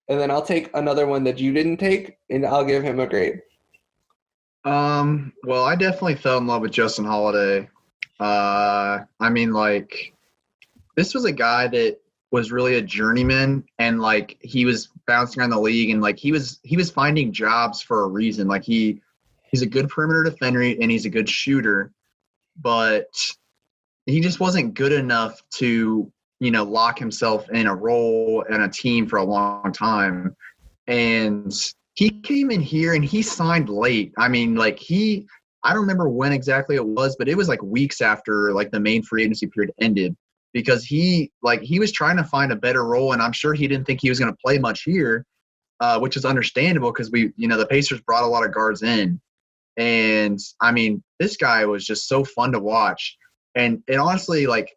and then I'll take another one that you didn't take, and I'll give him a grade. Well, I definitely fell in love with Justin Holiday. I mean, like, this was a guy that was really a journeyman, and like he was bouncing around the league, and like he was finding jobs for a reason. Like he's a good perimeter defender and he's a good shooter, but he just wasn't good enough to, lock himself in a role and a team for a long time. And he came in here and he signed late. I mean, like I don't remember when exactly it was, but it was like weeks after like the main free agency period ended, because he was trying to find a better role, and I'm sure he didn't think he was going to play much here, which is understandable because the Pacers brought a lot of guards in. And I mean, this guy was just so fun to watch. And it honestly, like,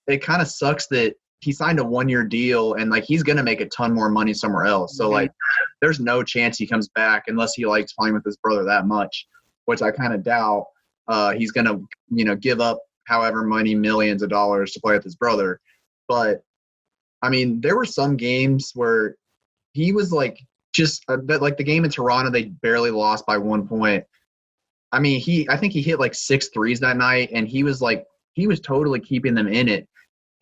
it kind of sucks that he signed a 1-year deal and like he's going to make a ton more money somewhere else. So like there's no chance he comes back unless he likes playing with his brother that much, which I kind of doubt. He's going to, give up however many millions of dollars to play with his brother. But I mean, there were some games where he was like like the game in Toronto, they barely lost by 1 point. I mean, I think he hit like 6 threes that night, and he was totally keeping them in it.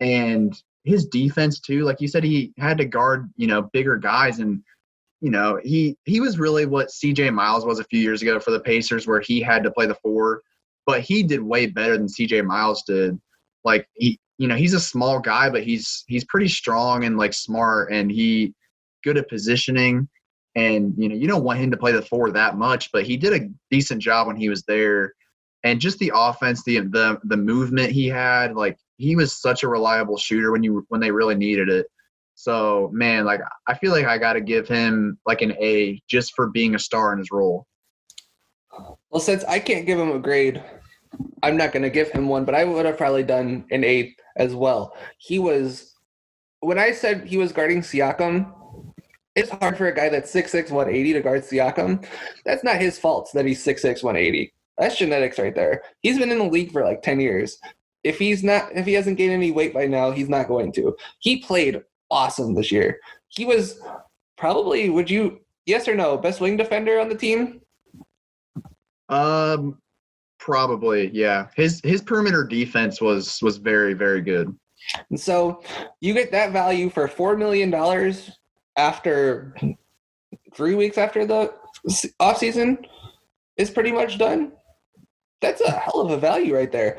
And his defense too, like you said, he had to guard, bigger guys. And, he was really what CJ Miles was a few years ago for the Pacers, where he had to play the 4, but he did way better than CJ Miles did. Like he's a small guy, but he's pretty strong and like smart, and he good at positioning. And, you don't want him to play the 4 that much, but he did a decent job when he was there. And just the offense, the movement he had, like he was such a reliable shooter when they really needed it. So, man, like I feel like I got to give him like an A just for being a star in his role. Well, since I can't give him a grade, I'm not going to give him one, but I would have probably done an 8 as well. When I said he was guarding Siakam, it's hard for a guy that's 6'6", 180 to guard Siakam. That's not his fault that he's 6'6", 180. That's genetics right there. He's been in the league for like 10 years. If he hasn't gained any weight by now, he's not going to. He played awesome this year. He was probably, yes or no, best wing defender on the team? Probably, yeah. His perimeter defense was very, very good. And so you get that value for $4 million after 3 weeks after the offseason is pretty much done. That's a hell of a value right there.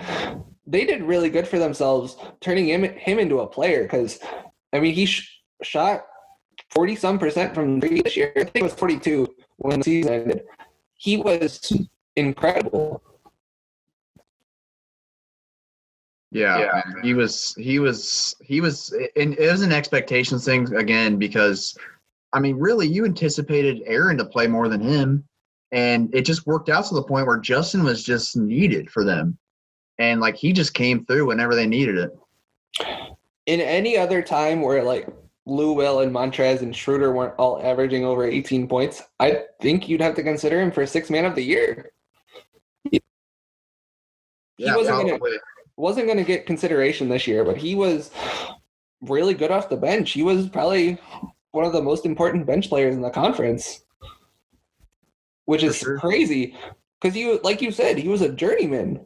They did really good for themselves turning him into a player, because, I mean, he shot 40-some% from 3 this year. I think it was 42 when the season ended. He was incredible. Yeah. He was, and it was an expectations thing again, because I mean, really, you anticipated Aaron to play more than him, and it just worked out to the point where Justin was just needed for them, and like he just came through whenever they needed it. In any other time where like Lou Will and Montrez and Schroeder weren't all averaging over 18 points, I think you'd have to consider him for 6th man of the year. He wasn't going to get consideration this year, but he was really good off the bench. He was probably one of the most important bench players in the conference, which is crazy because like you said, he was a journeyman.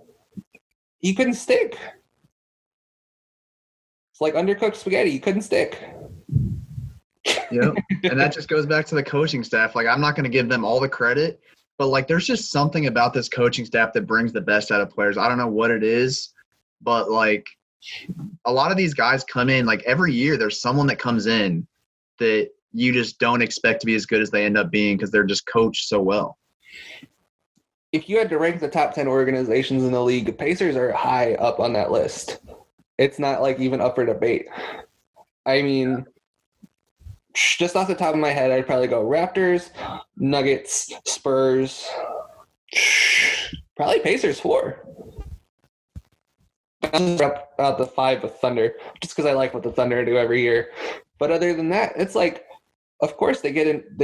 He couldn't stick. It's like undercooked spaghetti. He couldn't stick. Yep. And that just goes back to the coaching staff. Like, I'm not going to give them all the credit, but like, there's just something about this coaching staff that brings the best out of players. I don't know what it is, but like, a lot of these guys come in, like every year there's someone that comes in that you just don't expect to be as good as they end up being because they're just coached so well. If you had to rank the top 10 organizations in the league, Pacers are high up on that list. It's not like even up for debate. I mean, just off the top of my head, I'd probably go Raptors, Nuggets, Spurs, probably Pacers 4. Out the 5 with Thunder, just because I like what the Thunder do every year. But other than that, it's like, of course they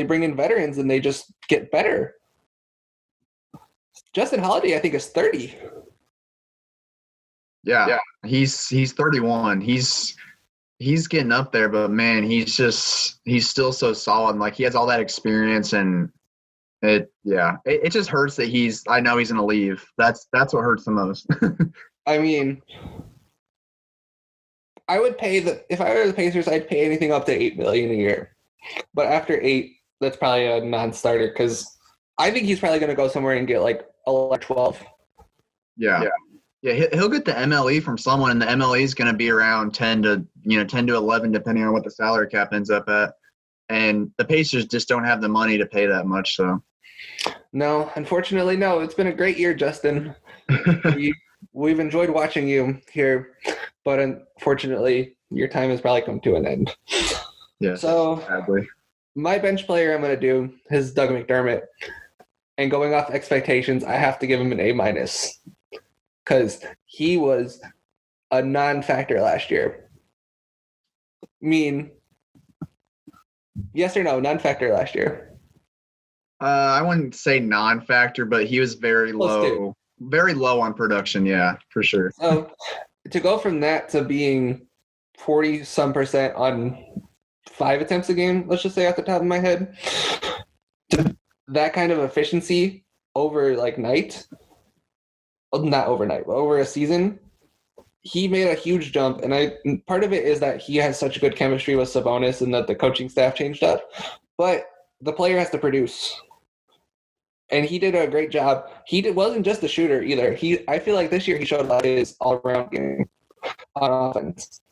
bring in veterans and they just get better. Justin Holiday, I think, is 30. Yeah. He's 31. He's getting up there, but man, he's still so solid. Like he has all that experience, and it just hurts that I know he's gonna leave. That's what hurts the most. I mean, I would pay if I were the Pacers, I'd pay anything up to $8 million a year. But after 8, that's probably a non-starter because I think he's probably gonna go somewhere and get like 11, 12. Yeah. He'll get the MLE from someone, and the MLE is going to be around 10 to 11, depending on what the salary cap ends up at. And the Pacers just don't have the money to pay that much. So, no, unfortunately, no. It's been a great year, Justin. We've enjoyed watching you here, but unfortunately, your time has probably come to an end. Yeah. So, sadly, my bench player I'm going to do is Doug McDermott, and going off expectations, I have to give him an A-. Because he was a non-factor last year. Yes or no, non-factor last year? I wouldn't say non-factor, but he was very low on production. Yeah, for sure. So to go from that to being 40-some% on 5 attempts a game, let's just say off the top of my head, to that kind of efficiency over like not overnight, but over a season, he made a huge jump. And part of it is that he has such good chemistry with Sabonis and that the coaching staff changed up. But the player has to produce. And he did a great job. Wasn't just a shooter either. I feel like this year he showed like his all-around game on offense.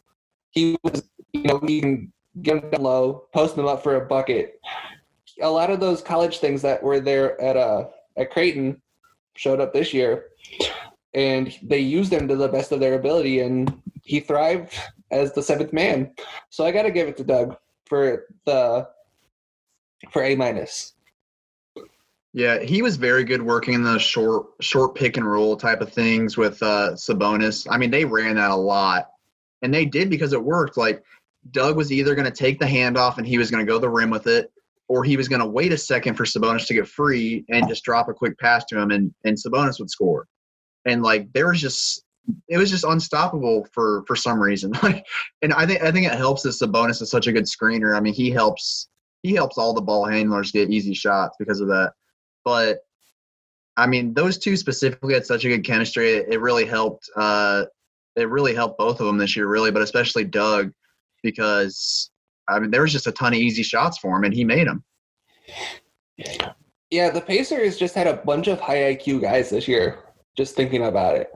He was, he can get him down low, post him up for a bucket. A lot of those college things that were there at Creighton showed up this year, and they used him to the best of their ability, and he thrived as the 7th man. So I got to give it to Doug for A-. Yeah, he was very good working in the short pick and roll type of things with Sabonis. I mean, they ran that a lot, and they did because it worked. Like Doug was either going to take the handoff and he was going to go the rim with it, or he was going to wait a second for Sabonis to get free and just drop a quick pass to him, and Sabonis would score. And like it was just unstoppable for some reason. And I think it helps that Sabonis is such a good screener. I mean, he helps all the ball handlers get easy shots because of that. But I mean, those two specifically had such a good chemistry. It really helped. It really helped both of them this year, really, but especially Doug, because I mean there was just a ton of easy shots for him, and he made them. Yeah, the Pacers just had a bunch of high IQ guys this year. Just thinking about it,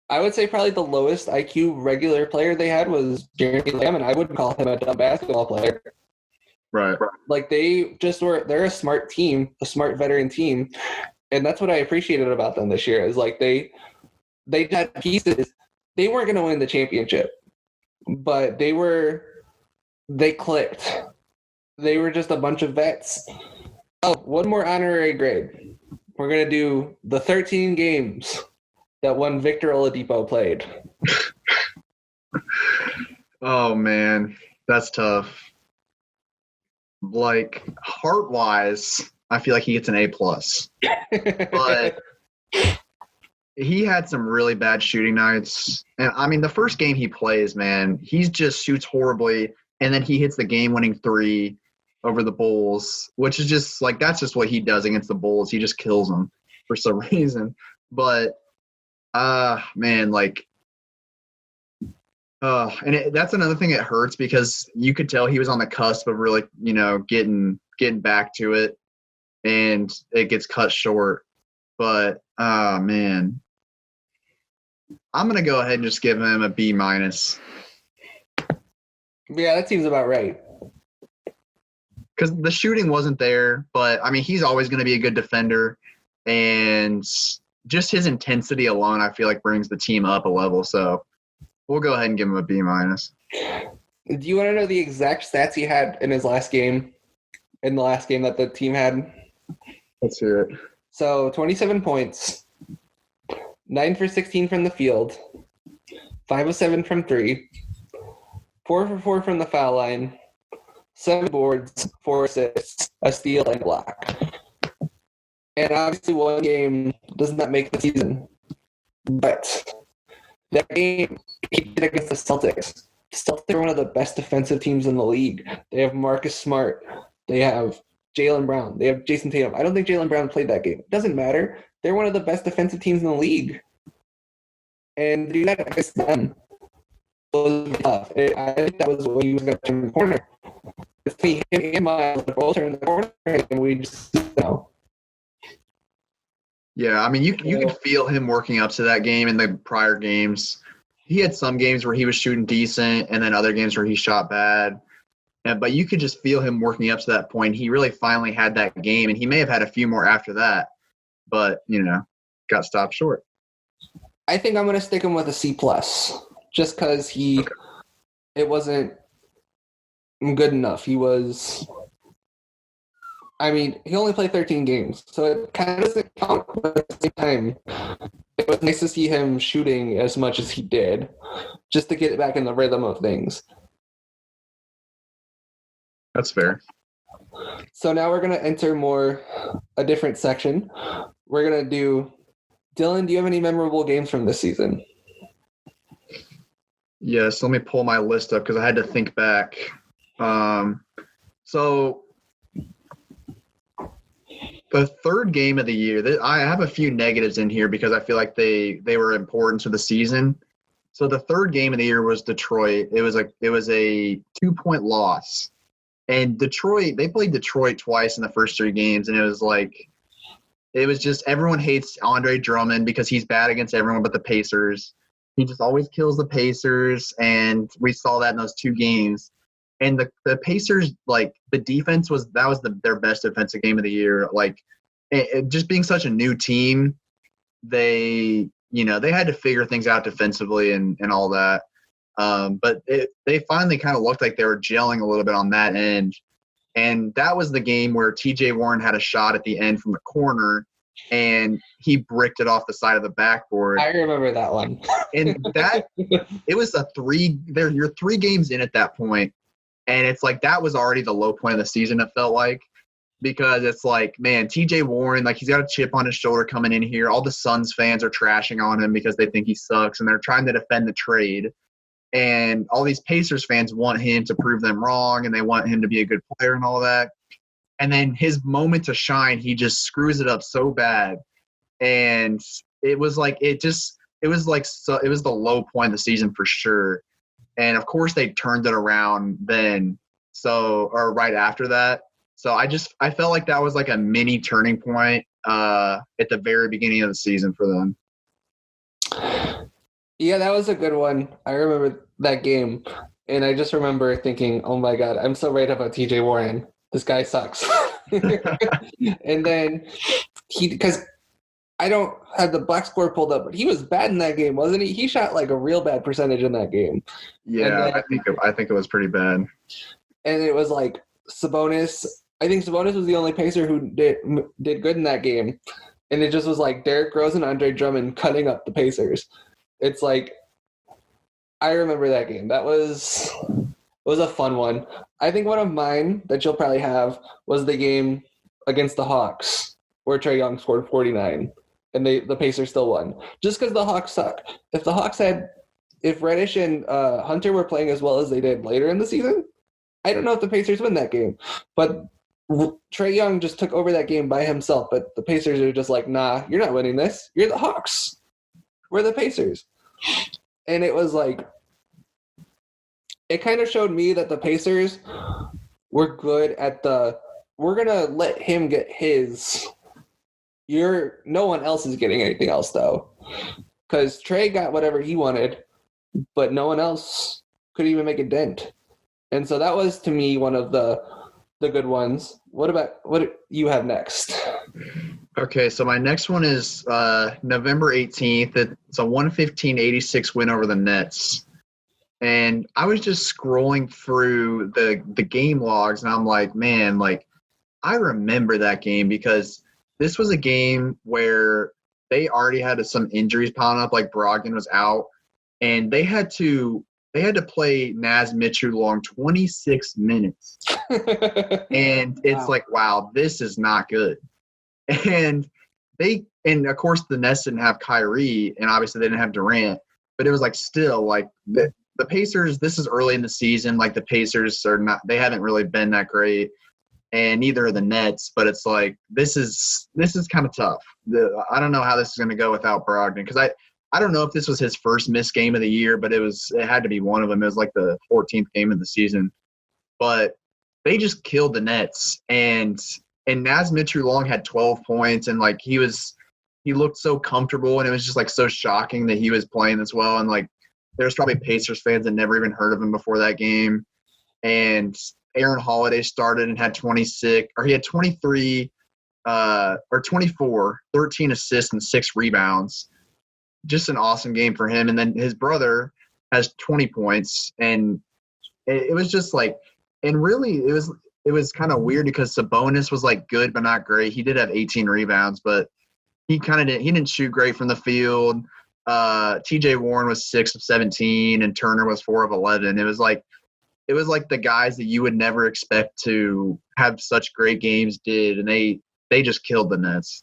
I would say probably the lowest IQ regular player they had was Jeremy Lamb, and I wouldn't call him a dumb basketball player. Right. Like they're a smart team, a smart veteran team, and that's what I appreciated about them this year. Is like they had pieces. They weren't going to win the championship, but they clicked. They were just a bunch of vets. Oh, one more honorary grade. We're going to do the 13 games that one Victor Oladipo played. Oh, man. That's tough. Like, heart-wise, I feel like he gets an A+. But he had some really bad shooting nights. And, I mean, the first game he plays, man, he just shoots horribly, and then he hits the game-winning 3 over the Bulls, which is just like that's just what he does against the Bulls. He just kills them for some reason. But man, like that's another thing that hurts because you could tell he was on the cusp of really, getting back to it, and it gets cut short. But man, I'm going to go ahead and just give him a B-. Yeah, that seems about right. Because the shooting wasn't there, but, I mean, he's always going to be a good defender. And just his intensity alone, I feel like, brings the team up a level. So we'll go ahead and give him a B-. Do you want to know the exact stats he had in his last game, in the last game that the team had? Let's hear it. So 27 points, 9 for 16 from the field, 5 of 7 from 3, 4 for 4 from the foul line, 7 boards, 4 assists, a steal, and a block. And obviously one game does not make the season. But that game he did against the Celtics. The Celtics are one of the best defensive teams in the league. They have Marcus Smart. They have Jaylen Brown. They have Jason Tatum. I don't think Jaylen Brown played that game. It doesn't matter. They're one of the best defensive teams in the league. And to do that against them was tough. I think that was when he was going to turn the corner. It's me, him, and Miles both turn the corner, and we just know. Yeah, I mean, you could feel him working up to that game in the prior games. He had some games where he was shooting decent, and then other games where he shot bad. But you could just feel him working up to that point. He really finally had that game, and he may have had a few more after that, but, got stopped short. I think I'm going to stick him with a C+, just because it wasn't good enough. He only played 13 games, so it kind of doesn't count, but at the same time, it was nice to see him shooting as much as he did, just to get it back in the rhythm of things. That's fair. So now we're going to enter a different section. We're going to do, Dylan, do you have any memorable games from this season? Yes, let me pull my list up because I had to think back. So the third game of the year, I have a few negatives in here because I feel like they were important to the season. So the third game of the year was Detroit. It was a 2-point loss. And Detroit, they played Detroit twice in the first 3 games, and it was just everyone hates Andre Drummond because he's bad against everyone but the Pacers. He just always kills the Pacers, and we saw that in those 2 games. And the Pacers, the defense was their best defensive game of the year. Just being such a new team, they had to figure things out defensively and all that. But they finally kind of looked like they were gelling a little bit on that end. And that was the game where T.J. Warren had a shot at the end from the corner, and he bricked it off the side of the backboard. I remember that one. And it was you're 3 games in at that point, and it's like that was already the low point of the season, it felt like, because it's like, man, T.J. Warren, he's got a chip on his shoulder coming in here. All the Suns fans are trashing on him because they think he sucks, and they're trying to defend the trade. And all these Pacers fans want him to prove them wrong, and they want him to be a good player and all that. And then his moment to shine, he just screws it up so bad. And it was the low point of the season for sure. And of course they turned it around then. Or right after that. So I felt like that was like a mini turning point at the very beginning of the season for them. Yeah, that was a good one. I remember that game, and I just remember thinking, oh my God, I'm so right about TJ Warren. This guy sucks. And then because I don't have the box score pulled up, but he was bad in that game, wasn't he? He shot a real bad percentage in that game. Yeah, then, I think it was pretty bad. And it was Sabonis. I think Sabonis was the only Pacer who did good in that game. And it just was Derrick Rose and Andre Drummond cutting up the Pacers. It's I remember that game. That was a fun one. I think one of mine that you'll probably have was the game against the Hawks where Trae Young scored 49 and the Pacers still won. Just because the Hawks suck. If Reddish and Hunter were playing as well as they did later in the season, I don't know if the Pacers win that game. But Trae Young just took over that game by himself. But the Pacers are just nah, you're not winning this. You're the Hawks. We're the Pacers. And it was it kind of showed me that the Pacers were good at we're going to let him get his. No one else is getting anything else, though. because Trey got whatever he wanted, but no one else could even make a dent. And so that was, to me, one of the good ones. What do you have next? Okay, so my next one is November 18th. It's a 115-86 win over the Nets. And I was just scrolling through the game logs, and I'm like, man, like, I remember that game because this was a game where they already had some injuries piling up, like Brogdon was out, and they had to play Naz Mitchell long 26 minutes. And it's like, wow, this is not good. And of course the Nets didn't have Kyrie, and obviously they didn't have Durant, but it was like still like the Pacers, this is early in the season, like the Pacers they haven't really been that great, and neither are the Nets, but it's like this is kind of tough. I don't know how this is going to go without Brogdon, because I don't know if this was his first missed game of the year, but it had to be one of them. It was like the 14th game of the season. But they just killed the Nets, and Naz Mitchell-Long had 12 points, and like he looked so comfortable, and it was just like so shocking that he was playing this well. And like there's probably Pacers fans that never even heard of him before that game. And Aaron Holiday started and had 26, or he had 23 or 24, 13 assists and 6 rebounds. Just an awesome game for him. And then his brother has 20 points, and it was just like, and really it was kind of weird because Sabonis was like good but not great. He did have 18 rebounds, but he didn't shoot great from the field. TJ Warren was 6 of 17 and Turner was 4 of 11. It was like the guys that you would never expect to have such great games did, and they just killed the Nets.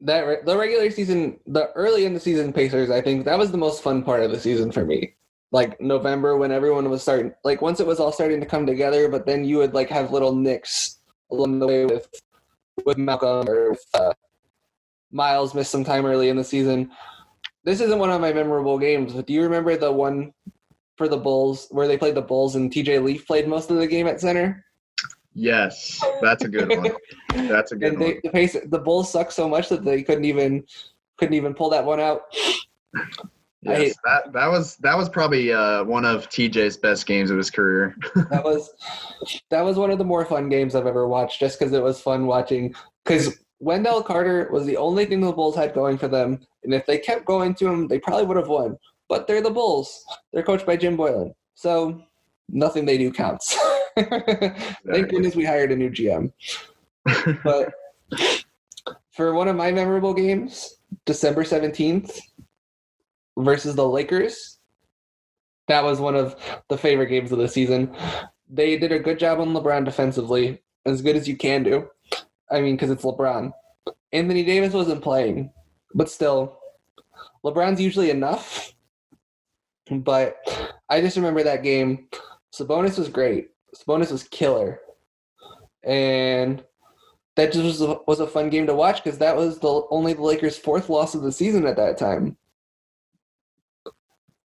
The regular season, the early in the season Pacers, I think that was the most fun part of the season for me. Like November, when everyone was starting, like once it was all starting to come together, but then you would like have little nicks along the way with Malcolm or with, Miles missed some time early in the season. This isn't one of my memorable games, but do you remember the one for the Bulls where they played the Bulls and TJ Leaf played most of the game at center? Yes, that's a good one. That's a good one. The Bulls suck so much that they couldn't even pull that one out. Yes, that was probably one of TJ's best games of his career. that was one of the more fun games I've ever watched, just because it was fun watching. Because Wendell Carter was the only thing the Bulls had going for them, and if they kept going to him, they probably would have won. But they're the Bulls. They're coached by Jim Boylan, so nothing they do counts. Thank goodness we hired a new GM. But for one of my memorable games, December 17th versus the Lakers, that was one of the favorite games of the season. They did a good job on LeBron defensively, as good as you can do. I mean, because it's LeBron. Anthony Davis wasn't playing, but still, LeBron's usually enough. But I just remember that game. Sabonis was great. Sabonis was killer. And that just was a fun game to watch because that was only the Lakers' 4th loss of the season at that time.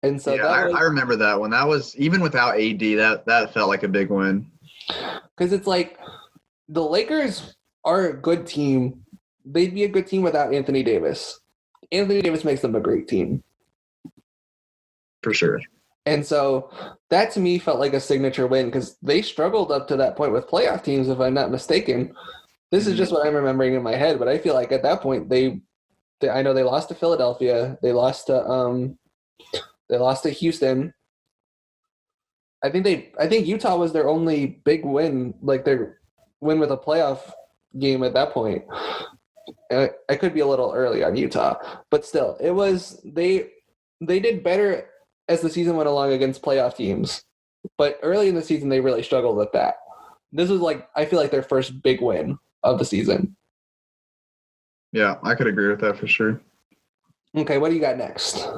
And so I remember that one. That was, even without AD, that felt like a big win. Because it's like the Lakers are a good team. They'd be a good team without Anthony Davis. Anthony Davis makes them a great team. For sure. And so that to me felt like a signature win because they struggled up to that point with playoff teams, if I'm not mistaken. This is just what I'm remembering in my head, but I feel like at that point I know they lost to Philadelphia. They lost to Houston. I think Utah was their only big win, like their win with a playoff game at that point. I could be a little early on Utah, but still, it was they did better as the season went along against playoff teams. But early in the season, they really struggled with that. This was I feel like their first big win of the season. Yeah, I could agree with that for sure. Okay, what do you got next?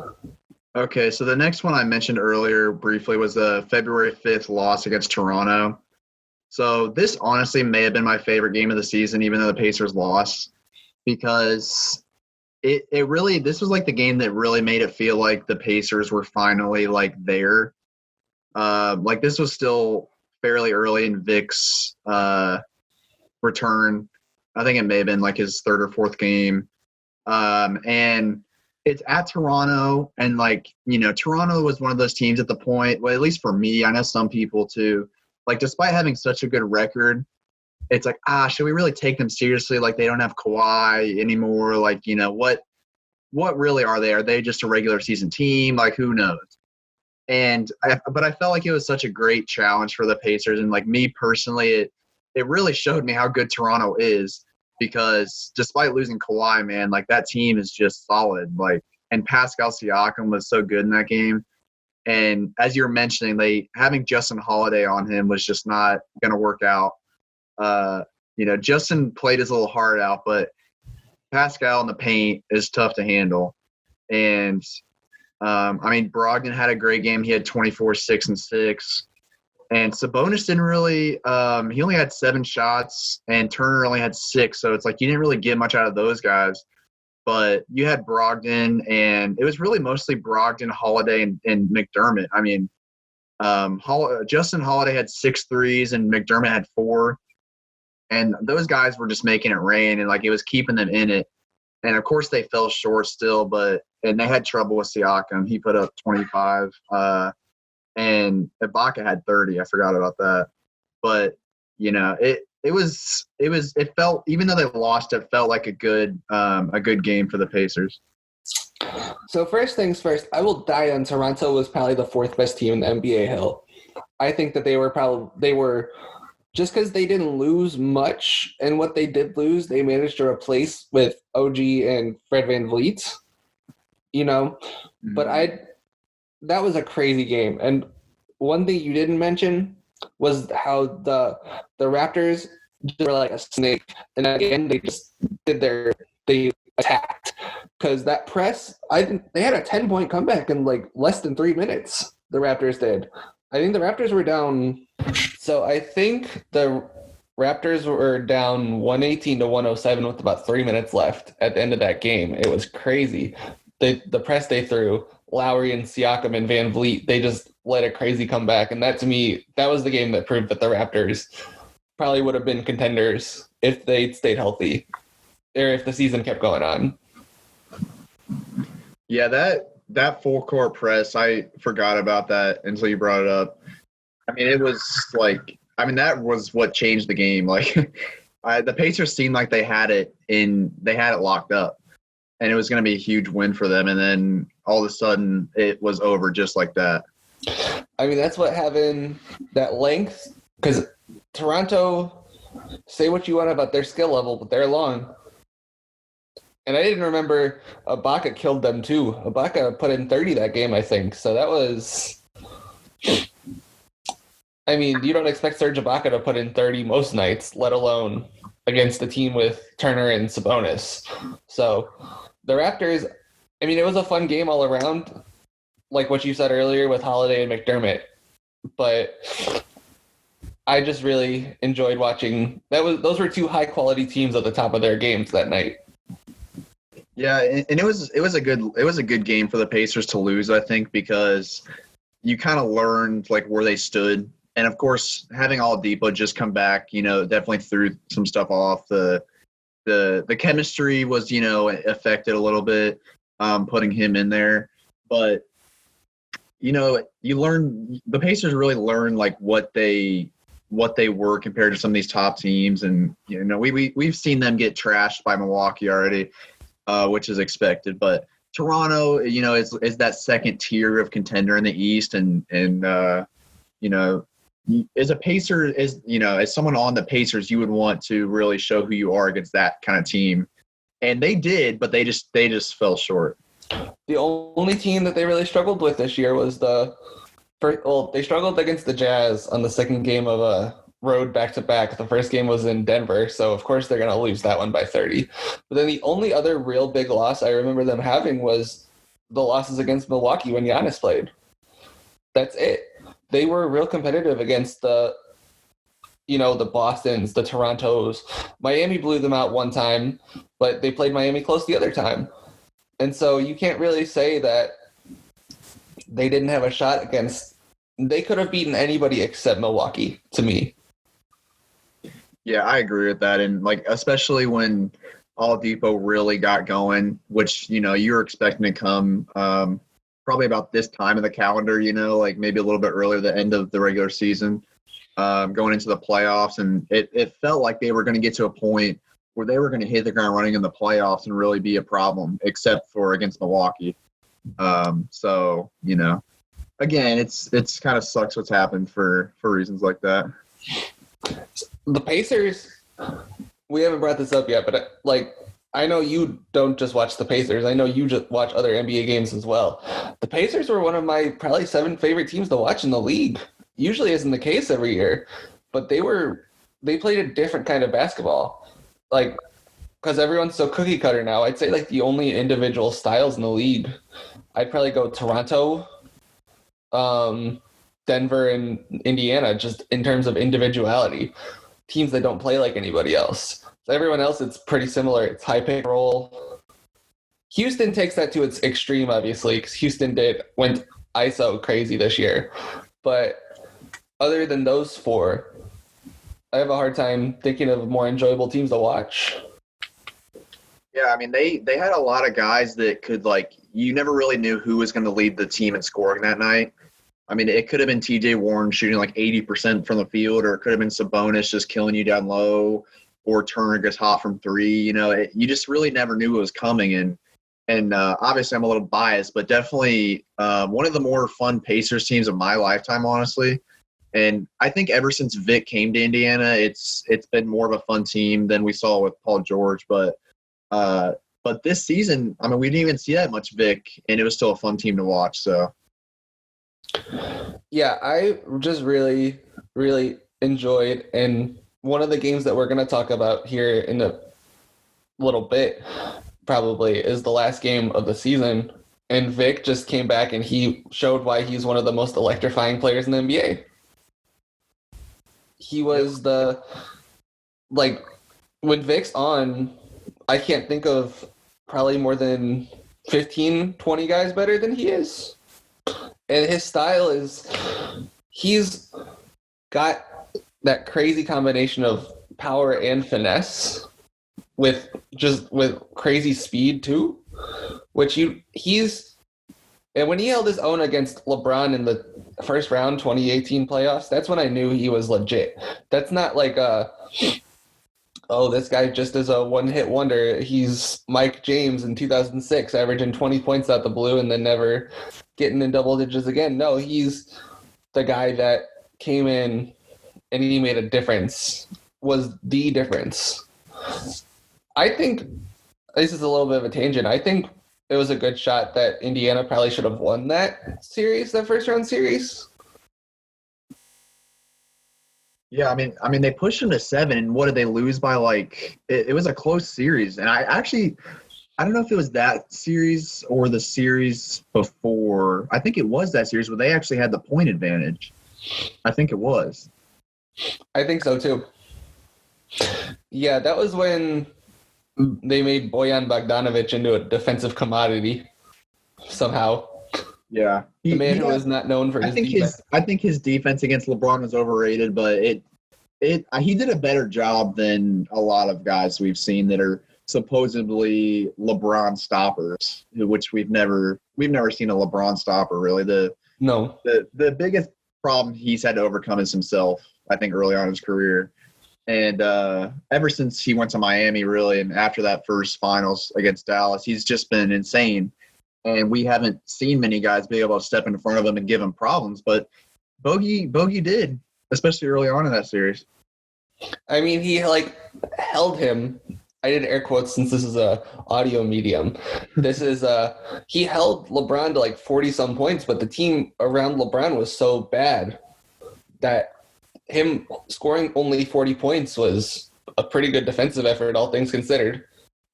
Okay, so the next one I mentioned earlier briefly was the February 5th loss against Toronto. So this honestly may have been my favorite game of the season, even though the Pacers lost, because this was like the game that really made it feel like the Pacers were finally like there. Like this was still fairly early in Vic's return. I think it may have been like his 3rd or 4th game. And it's at Toronto, and Toronto was one of those teams at the point. Well, at least for me, I know some people too. Like, despite having such a good record, it's like, should we really take them seriously? Like, they don't have Kawhi anymore. Like, what really are they? Are they just a regular season team? Like, who knows? But I felt like it was such a great challenge for the Pacers, and like me personally, it really showed me how good Toronto is, because despite losing Kawhi, man, like that team is just solid. Like, and Pascal Siakam was so good in that game. And as you were mentioning, having Justin Holiday on him was just not going to work out. Justin played his little heart out, but Pascal in the paint is tough to handle. And Brogdon had a great game. He had 24, 6, and 6. And Sabonis didn't really he only had 7 shots, and Turner only had 6. So it's like you didn't really get much out of those guys. But you had Brogdon, and it was really mostly Brogdon, Holiday, and McDermott. Justin Holiday had 6 threes, and McDermott had 4. And those guys were just making it rain, and like it was keeping them in it. And of course they fell short still, and they had trouble with Siakam. He put up 25. And Ibaka had 30. I forgot about that. But it felt, even though they lost, it felt like a good game for the Pacers. So first things first, I will die on Toronto was probably the 4th best team in the NBA Hill. I think that they were just because they didn't lose much, and what they did lose, they managed to replace with OG and Fred VanVleet. Mm-hmm. But that was a crazy game. And one thing you didn't mention was how the Raptors were like a snake, and again they attacked, because that press, they had a 10-point comeback in like less than 3 minutes. The Raptors did. I think the Raptors were down. So I think the Raptors were down 118 to 107 with about 3 minutes left at the end of that game. It was crazy. The press they threw, Lowry and Siakam and VanVleet, they just let a crazy comeback. And that, to me, that was the game that proved that the Raptors probably would have been contenders if they'd stayed healthy, or if the season kept going on. Yeah, that full court press, I forgot about that until you brought it up. It was like, that was what changed the game. Like, the Pacers seemed like they had it locked up, and it was going to be a huge win for them. And then all of a sudden, it was over just like that. That's what having that length, because Toronto, say what you want about their skill level, but they're long. And I didn't remember Ibaka killed them too. Ibaka put in 30 that game, I think. So that was... you don't expect Serge Ibaka to put in 30 most nights, let alone against a team with Turner and Sabonis. So the Raptors, it was a fun game all around, like what you said earlier with Holiday and McDermott. But I just really enjoyed watching. Those were 2 high-quality teams at the top of their games that night. Yeah, and it was a good game for the Pacers to lose, I think, because you kind of learned like where they stood. And of course, having Oladipo just come back, definitely threw some stuff off. The chemistry was, affected a little bit, putting him in there. But the Pacers really learned like what they were compared to some of these top teams, and we've seen them get trashed by Milwaukee already. Which is expected, but Toronto, is that second tier of contender in the East, and as a Pacer, as someone on the Pacers, you would want to really show who you are against that kind of team, and they did, but they just fell short. The only team that they really struggled with this year was they struggled against the Jazz on the second game of a road back-to-back. The first game was in Denver, so of course they're going to lose that one by 30. But then the only other real big loss I remember them having was the losses against Milwaukee when Giannis played. That's it. They were real competitive against the Bostons, the Torontos. Miami blew them out one time, but they played Miami close the other time. And so you can't really say that they didn't have a shot against. They could have beaten anybody except Milwaukee, to me. Yeah, I agree with that. And like, especially when Oladipo really got going, which, you were expecting to come probably about this time of the calendar, like maybe a little bit earlier, the end of the regular season, going into the playoffs. And it felt like they were going to get to a point where they were going to hit the ground running in the playoffs and really be a problem, except for against Milwaukee. So, again, it's kind of sucks what's happened for reasons like that. The Pacers, we haven't brought this up yet, but I know you don't just watch the Pacers. I know you just watch other NBA games as well. The Pacers were one of my probably 7 favorite teams to watch in the league. Usually isn't the case every year, but they played a different kind of basketball. Because everyone's so cookie cutter now. I'd say the only individual styles in the league, I'd probably go Toronto, Denver, and Indiana, just in terms of individuality. Teams that don't play like anybody else. So everyone else, it's pretty similar. It's high pick and roll. Houston takes that to its extreme, obviously, because Houston went ISO crazy this year. But other than those 4, I have a hard time thinking of more enjoyable teams to watch. Yeah, I mean, they had a lot of guys that could, you never really knew who was going to lead the team in scoring that night. I mean, it could have been TJ Warren shooting 80% from the field, or it could have been Sabonis just killing you down low, or Turner gets hot from 3. You just really never knew what was coming. And obviously I'm a little biased, but definitely one of the more fun Pacers teams of my lifetime, honestly. And I think ever since Vic came to Indiana, it's been more of a fun team than we saw with Paul George. But this season, I mean, we didn't even see that much Vic, and it was still a fun team to watch. So. Yeah, I just really, really enjoyed, and one of the games that we're going to talk about here in a little bit probably is the last game of the season, and Vic just came back and he showed why he's one of the most electrifying players in the NBA. He was when Vic's on, I can't think of probably more than 15, 20 guys better than he is. And his style is, he's got that crazy combination of power and finesse with crazy speed too, and when he held his own against LeBron in the first round 2018 playoffs, that's when I knew he was legit. That's not this guy just is a one-hit wonder. He's Mike James in 2006, averaging 20 points out the blue and then never getting in double digits again. No, he's the guy that came in and he made a difference, was the difference. I think this is a little bit of a tangent. I think it was a good shot that Indiana probably should have won that first round series. Yeah, I mean, they pushed them to 7, and what did they lose by? It was a close series, and I don't know if it was that series or the series before. I think it was that series where they actually had the point advantage. I think it was. I think so too. Yeah, that was when they made Bojan Bogdanovic into a defensive commodity somehow. Yeah, the man who is not known for his defense. I think his defense against LeBron was overrated, but he did a better job than a lot of guys we've seen that are supposedly LeBron stoppers, which we've never seen a LeBron stopper really. The biggest problem he's had to overcome is himself, I think, early on in his career. And ever since he went to Miami, really, and after that first finals against Dallas, he's just been insane. And we haven't seen many guys be able to step in front of him and give him problems. But Bogey did, especially early on in that series. I mean, he held him. I did air quotes since this is a audio medium. This is he held LeBron to 40-some points, but the team around LeBron was so bad that him scoring only 40 points was a pretty good defensive effort, all things considered.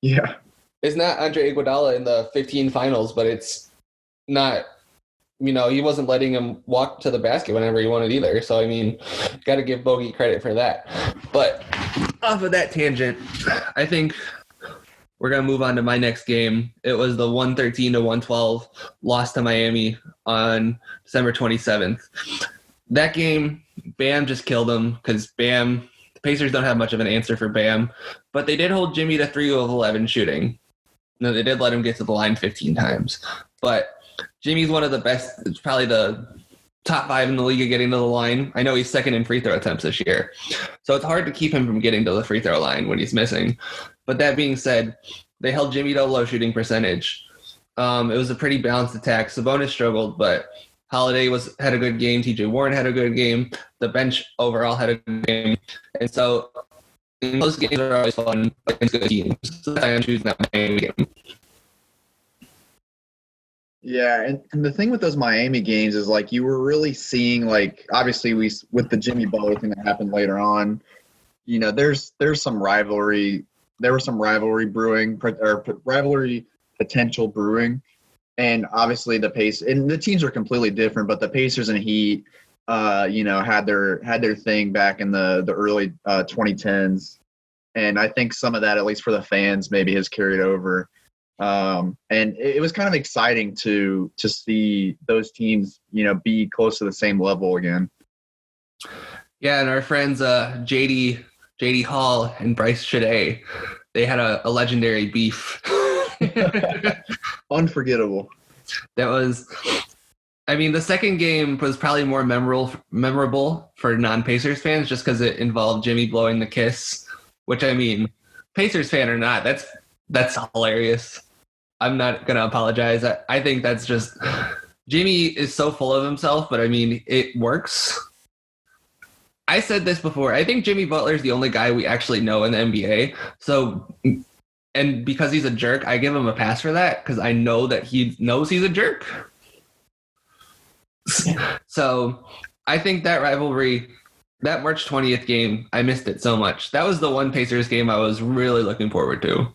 Yeah. It's not Andre Iguodala in the 15 finals, but it's not, he wasn't letting him walk to the basket whenever he wanted either. So, I mean, got to give Bogey credit for that. But off of that tangent, I think we're going to move on to my next game. It was the 113-112 loss to Miami on December 27th. That game, Bam just killed him because Bam The Pacers don't have much of an answer for Bam, but they did hold Jimmy to 3 of 11 shooting. No, they did let him get to the line 15 times. But Jimmy's one of the best. It's probably the top 5 in the league at getting to the line. I know he's second in free throw attempts this year. So it's hard to keep him from getting to the free throw line when he's missing. But that being said, they held Jimmy to a low shooting percentage. It was a pretty balanced attack. Sabonis struggled, but Holiday had a good game. TJ Warren had a good game. The bench overall had a good game. And so those games are always fun against good teams. So that's why I'm choosing that Miami game. Yeah, and the thing with those Miami games is like you were really seeing like obviously with the Jimmy Butler thing that happened later on, you know, there's some rivalry. There was some rivalry brewing or rivalry potential brewing, and obviously the teams are completely different. But the Pacers and Heat, you know, had their thing back in the early 2010s, and I think some of that, at least for the fans, maybe has carried over. And it was kind of exciting to see those teams, you know, be close to the same level again. Yeah, and our friends JD Hall and Bryce Shadday, they had a legendary beef. Unforgettable. That was, I mean, the second game was probably more memorable for non-Pacers fans just because it involved Jimmy blowing the kiss, which, I mean, Pacers fan or not, that's hilarious. I'm not going to apologize. I think that's just, Jimmy is so full of himself, but I mean, it works. I said this before. I think Jimmy Butler is the only guy we actually know in the NBA. So, and because he's a jerk, I give him a pass for that because I know that he knows he's a jerk. So I think that rivalry, that March 20th game, I missed it so much. That was the one Pacers game I was really looking forward to.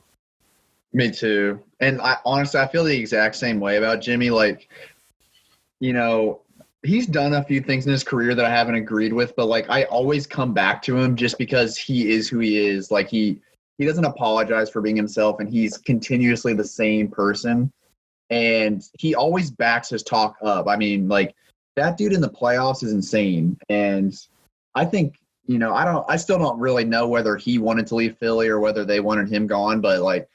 Me too. And honestly, I feel the exact same way about Jimmy. Like, you know, he's done a few things in his career that I haven't agreed with, but like I always come back to him just because he is who he is. Like he doesn't apologize for being himself, and he's continuously the same person. And he always backs his talk up. I mean, like that dude in the playoffs is insane. And I think, you know, I still don't really know whether he wanted to leave Philly or whether they wanted him gone, but like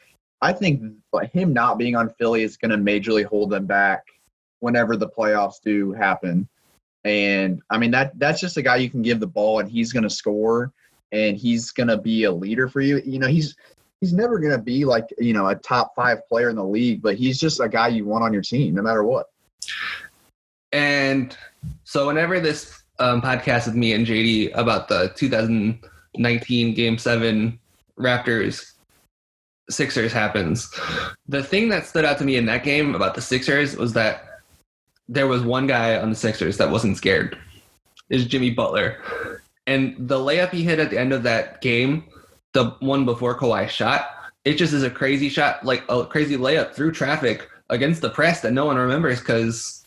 I think like him not being on Philly is going to majorly hold them back whenever the playoffs do happen. And I mean, that's just a guy you can give the ball and he's going to score and he's going to be a leader for you. You know, he's never going to be like, you know, a top 5 player in the league, but he's just a guy you want on your team no matter what. And so whenever this podcast with me and JD about the 2019 Game 7 Raptors Sixers happens, the thing that stood out to me in that game about the Sixers was that there was one guy on the Sixers that wasn't scared. Is Jimmy Butler. And the layup he hit at the end of that game, the one before Kawhi shot, it just is a crazy shot, like a crazy layup through traffic against the press that no one remembers because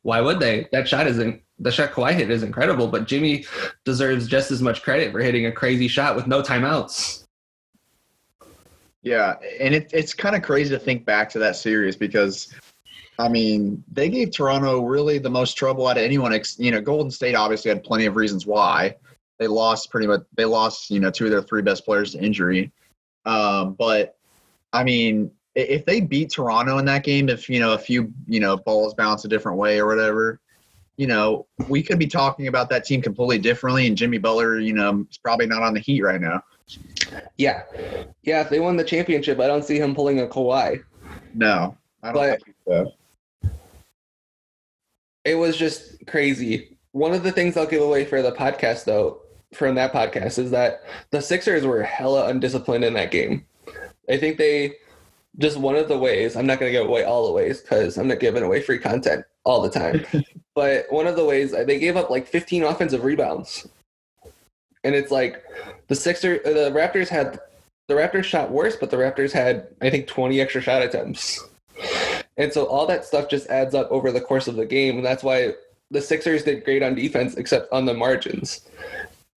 why would they? The shot Kawhi hit is incredible, but Jimmy deserves just as much credit for hitting a crazy shot with no timeouts. Yeah, and it's kind of crazy to think back to that series because, I mean, they gave Toronto really the most trouble out of anyone. You know, Golden State obviously had plenty of reasons why. They lost, you know, 2 of their 3 best players to injury. But, I mean, if they beat Toronto in that game, if, you know, a few, you know, balls bounce a different way or whatever, you know, we could be talking about that team completely differently, and Jimmy Butler, you know, is probably not on the Heat right now. Yeah, if they won the championship, I don't see him pulling a Kawhi. No, I don't think so. It was just crazy. One of the things I'll give away for the podcast, though, from that podcast, is that the Sixers were hella undisciplined in that game. I think they just one of the ways, I'm not going to give away all the ways because I'm not giving away free content all the time, but one of the ways, they gave up like 15 offensive rebounds. And it's like the Raptors shot worse, but the Raptors had, I think, 20 extra shot attempts. And so all that stuff just adds up over the course of the game. And that's why the Sixers did great on defense, except on the margins.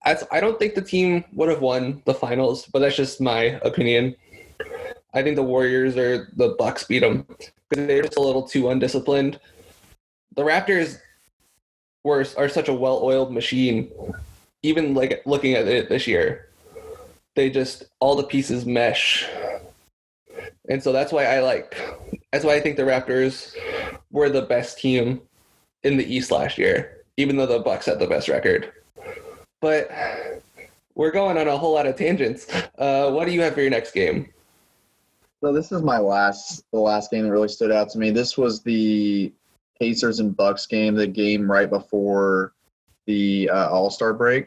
I don't think the team would have won the finals, but that's just my opinion. I think the Warriors or the Bucks beat them because they're just a little too undisciplined. The Raptors are such a well-oiled machine even like looking at it this year, they just all the pieces mesh. And so that's why I think the Raptors were the best team in the East last year, even though the Bucks had the best record. But we're going on a whole lot of tangents. What do you have for your next game? So this is the last game that really stood out to me. This was the Pacers and Bucks game, the game right before the All-Star break.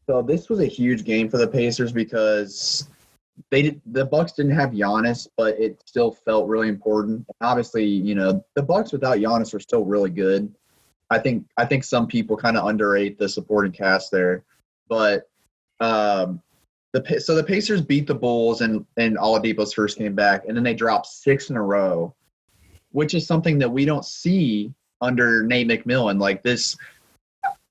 So this was a huge game for the Pacers because the Bucks didn't have Giannis, but it still felt really important. Obviously, you know, the Bucks without Giannis are still really good. I think some people kind of underrate the supporting cast there, but the Pacers beat the Bulls and Oladipo's first game back, and then they dropped 6 in a row, which is something that we don't see under Nate McMillan. Like this,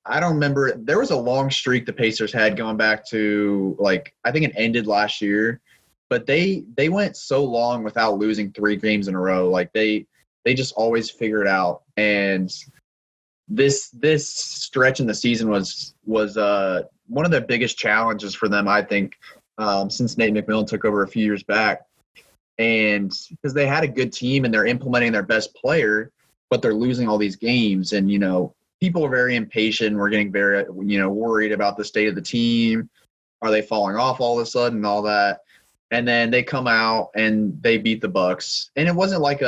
I don't remember. There was a long streak the Pacers had going back to, like, I think it ended last year, but they went so long without losing 3 games in a row. Like they just always figure it out. And this stretch in the season was one of the biggest challenges for them, I think, since Nate McMillan took over a few years back. And because they had a good team and they're implementing their best player, but they're losing all these games. And, you know, people are very impatient. We're getting very, you know, worried about the state of the team. Are they falling off all of a sudden and all that? And then they come out and they beat the Bucks. And it wasn't like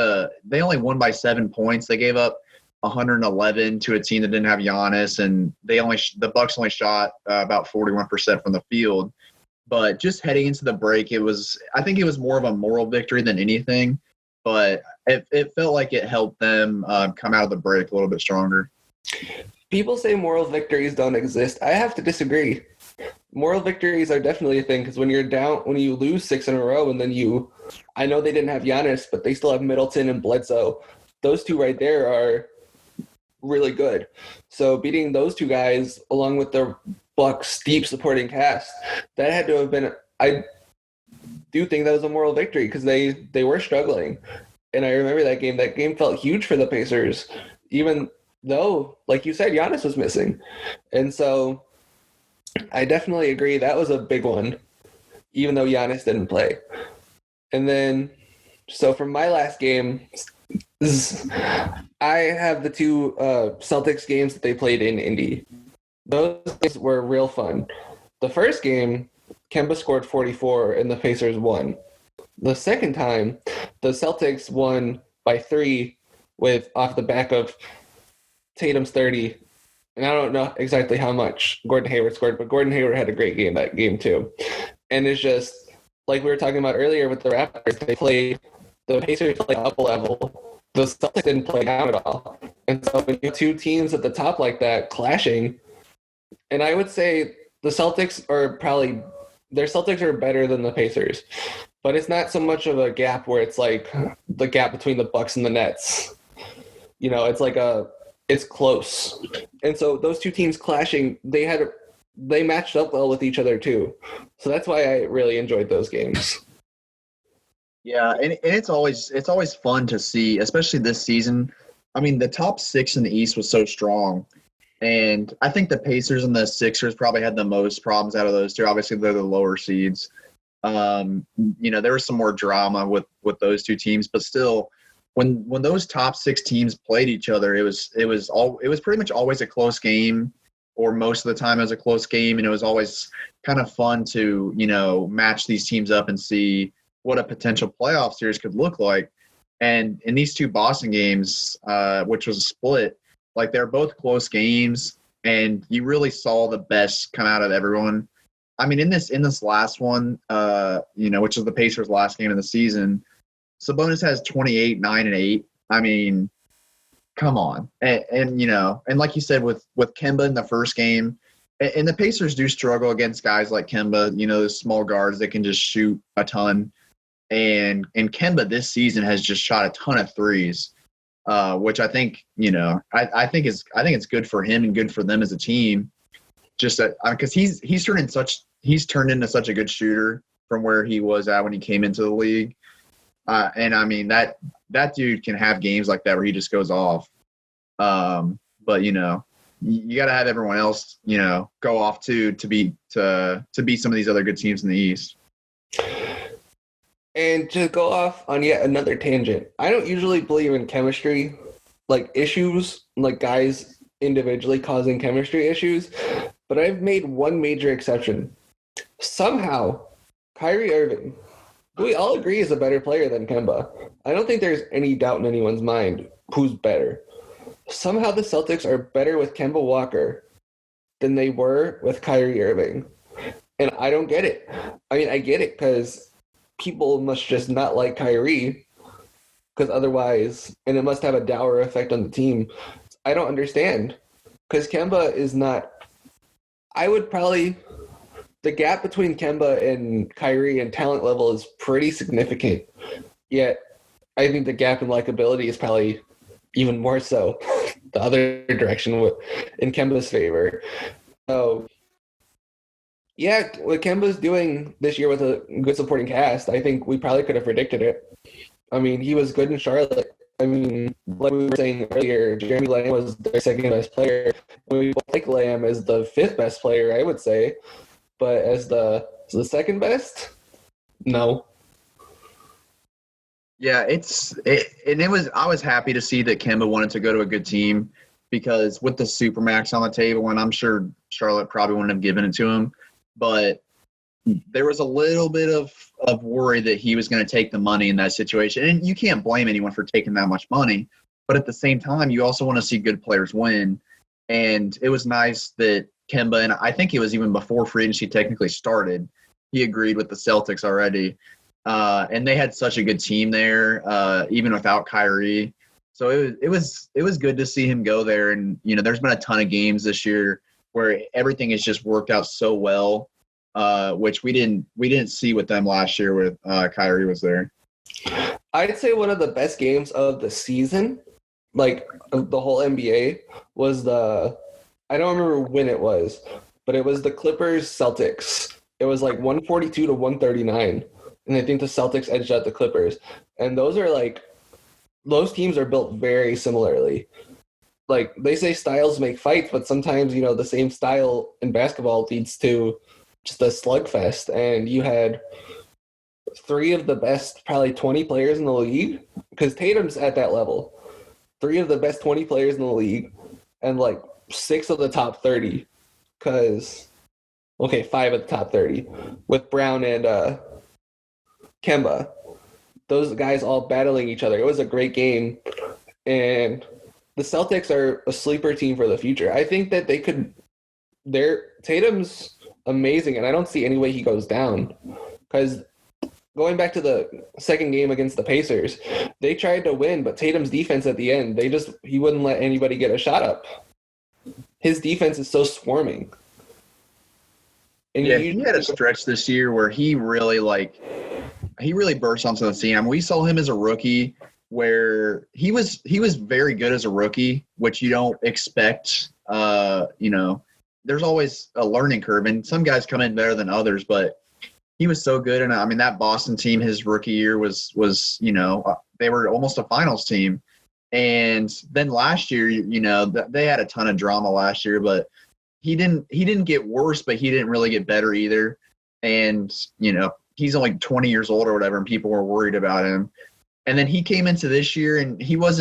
they only won by 7 points. They gave up 111 to a team that didn't have Giannis, and the Bucks only shot about 41% from the field. But just heading into the break, I think it was more of a moral victory than anything. But it felt like it helped them come out of the break a little bit stronger. People say moral victories don't exist. I have to disagree. Moral victories are definitely a thing, because when you lose 6 in a row, and then I know they didn't have Giannis, but they still have Middleton and Bledsoe. Those two right there are really good. So beating those two guys along with the Bucks' deep supporting cast, that had to have been, I do think that was a moral victory, because they were struggling. And I remember that game. That game felt huge for the Pacers, even though, like you said, Giannis was missing. And so I definitely agree that was a big one, even though Giannis didn't play. And then, so from my last game, I have the 2 Celtics games that they played in Indy. Those games were real fun. The first game, Kemba scored 44 and the Pacers won. The second time, the Celtics won by 3 off the back of Tatum's 30. And I don't know exactly how much Gordon Hayward scored, but Gordon Hayward had a great game that game too. And it's just, like we were talking about earlier with the Raptors, the Pacers played up a level. The Celtics didn't play down at all. And so when you have 2 teams at the top like that clashing, and I would say the Celtics are better than the Pacers. But it's not so much of a gap where it's like the gap between the Bucks and the Nets. You know, it's like it's close. And so those 2 teams clashing, they matched up well with each other too. So that's why I really enjoyed those games. Yeah, and it's always fun to see, especially this season. I mean, the top 6 in the East was so strong. And I think the Pacers and the Sixers probably had the most problems out of those 2. Obviously, they're the lower seeds. You know, there was some more drama with those 2 teams, but still, when those top 6 teams played each other, it was pretty much always a close game, or most of the time it was a close game, and it was always kind of fun to, you know, match these teams up and see what a potential playoff series could look like. And in these 2 Boston games, which was a split, like they're both close games, and you really saw the best come out of everyone. I mean, in this last one, you know, which is the Pacers' last game of the season, Sabonis has 28, 9, and 8. I mean, come on. And you know, and like you said, with Kemba in the first game, and the Pacers do struggle against guys like Kemba, you know, those small guards that can just shoot a ton. And Kemba this season has just shot a ton of threes, which I think, you know, I think it's good for him and good for them as a team. Just that, because he's turned into such a good shooter from where he was at when he came into the league. And I mean, that dude can have games like that where he just goes off. But you know, you got to have everyone else, go off to beat some of these other good teams in the East. And to go off on yet another tangent, I don't usually believe in chemistry, like issues, like guys individually causing chemistry issues, but I've made one major exception. Somehow, Kyrie Irving, who we all agree is a better player than Kemba. I don't think there's any doubt in anyone's mind who's better. Somehow the Celtics are better with Kemba Walker than they were with Kyrie Irving. And I don't get it. I mean, I get it because people must just not like Kyrie because otherwise, and it must have a dour effect on the team. I don't understand because Kemba is not, the gap between Kemba and Kyrie and talent level is pretty significant. Yet, I think the gap in likability is probably even more so the other direction in Kemba's favor. So, yeah, what Kemba's doing this year with a good supporting cast, I think we probably could have predicted it. I mean, he was good in Charlotte. I mean, like we were saying earlier, Jeremy Lamb was their second best player. We like Lamb as the fifth best player, I would say. But as the second best, no. Yeah, I was happy to see that Kemba wanted to go to a good team because with the Supermax on the table, and I'm sure Charlotte probably wouldn't have given it to him, but there was a little bit of worry that he was going to take the money in that situation. And you can't blame anyone for taking that much money, but at the same time, you also want to see good players win. And it was nice that Kemba, and I think it was even before free agency technically started, he agreed with the Celtics already. And they had such a good team there, even without Kyrie. So it was good to see him go there. And, there's been a ton of games this year where everything has just worked out so well, which we didn't see with them last year with Kyrie was there. I'd say one of the best games of the season, like of the whole NBA, was I don't remember when it was, but it was the Clippers-Celtics. It was like 142 to 139. And I think the Celtics edged out the Clippers. And those teams are built very similarly. Like they say styles make fights, but sometimes, the same style in basketball leads to just a slugfest. And you had three of the best, probably 20 players in the league, because Tatum's at that level. Three of the best 20 players in the league, and like 6 of the top 30, five of the top 30, with Brown and Kemba. Those guys all battling each other. It was a great game, and the Celtics are a sleeper team for the future. I think that they could. Tatum's amazing, and I don't see any way he goes down. Because going back to the second game against the Pacers, they tried to win, but Tatum's defense at the end, he wouldn't let anybody get a shot up. His defense is so swarming. And he had a stretch this year where he really burst onto the scene. I mean, we saw him as a rookie where he was very good as a rookie, which you don't expect. There's always a learning curve, and some guys come in better than others, but he was so good. And I mean, that Boston team, his rookie year was they were almost a finals team. And then last year, they had a ton of drama last year, but he didn't get worse, but he didn't really get better either. And, he's only 20 years old or whatever, and people were worried about him. And then he came into this year, and he was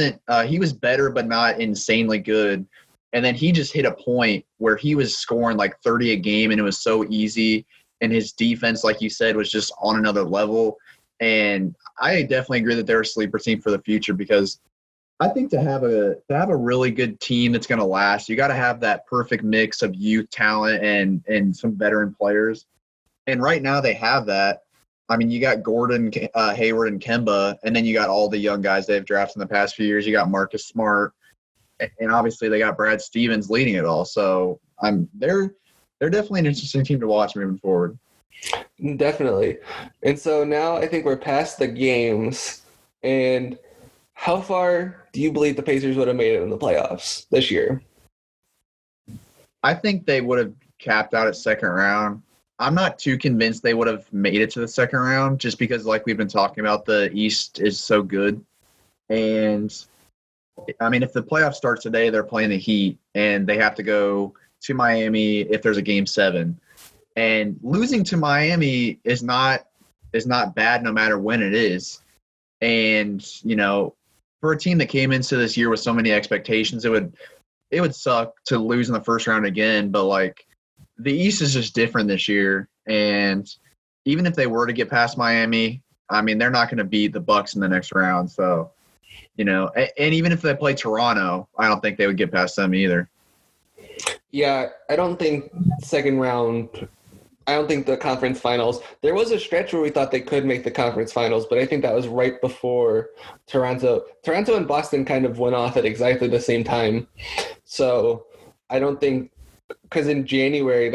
better, but not insanely good. And then he just hit a point where he was scoring like 30 a game, and it was so easy. And his defense, like you said, was just on another level. And I definitely agree that they're a sleeper team for the future, because I think to have a really good team that's going to last, you got to have that perfect mix of youth talent and some veteran players. And right now they have that. I mean, you got Gordon, Hayward, and Kemba, and then you got all the young guys they've drafted in the past few years. You got Marcus Smart, and obviously they got Brad Stevens leading it all. So they're definitely an interesting team to watch moving forward. Definitely. And so now I think we're past the games. And how far do you believe the Pacers would have made it in the playoffs this year? I think they would have capped out at second round. I'm not too convinced they would have made it to the second round, just because, like we've been talking about, the East is so good. And I mean, if the playoff starts today, they're playing the Heat, and they have to go to Miami if there's a Game 7. And losing to Miami is not bad no matter when it is. And, for a team that came into this year with so many expectations, it would suck to lose in the first round again. But, like, the East is just different this year. And even if they were to get past Miami, I mean, they're not going to beat the Bucks in the next round. So, and even if they play Toronto, I don't think they would get past them either. Yeah, I don't think second round – I don't think the conference finals – there was a stretch where we thought they could make the conference finals, but I think that was right before Toronto. Toronto and Boston kind of went off at exactly the same time. So I don't think – because in January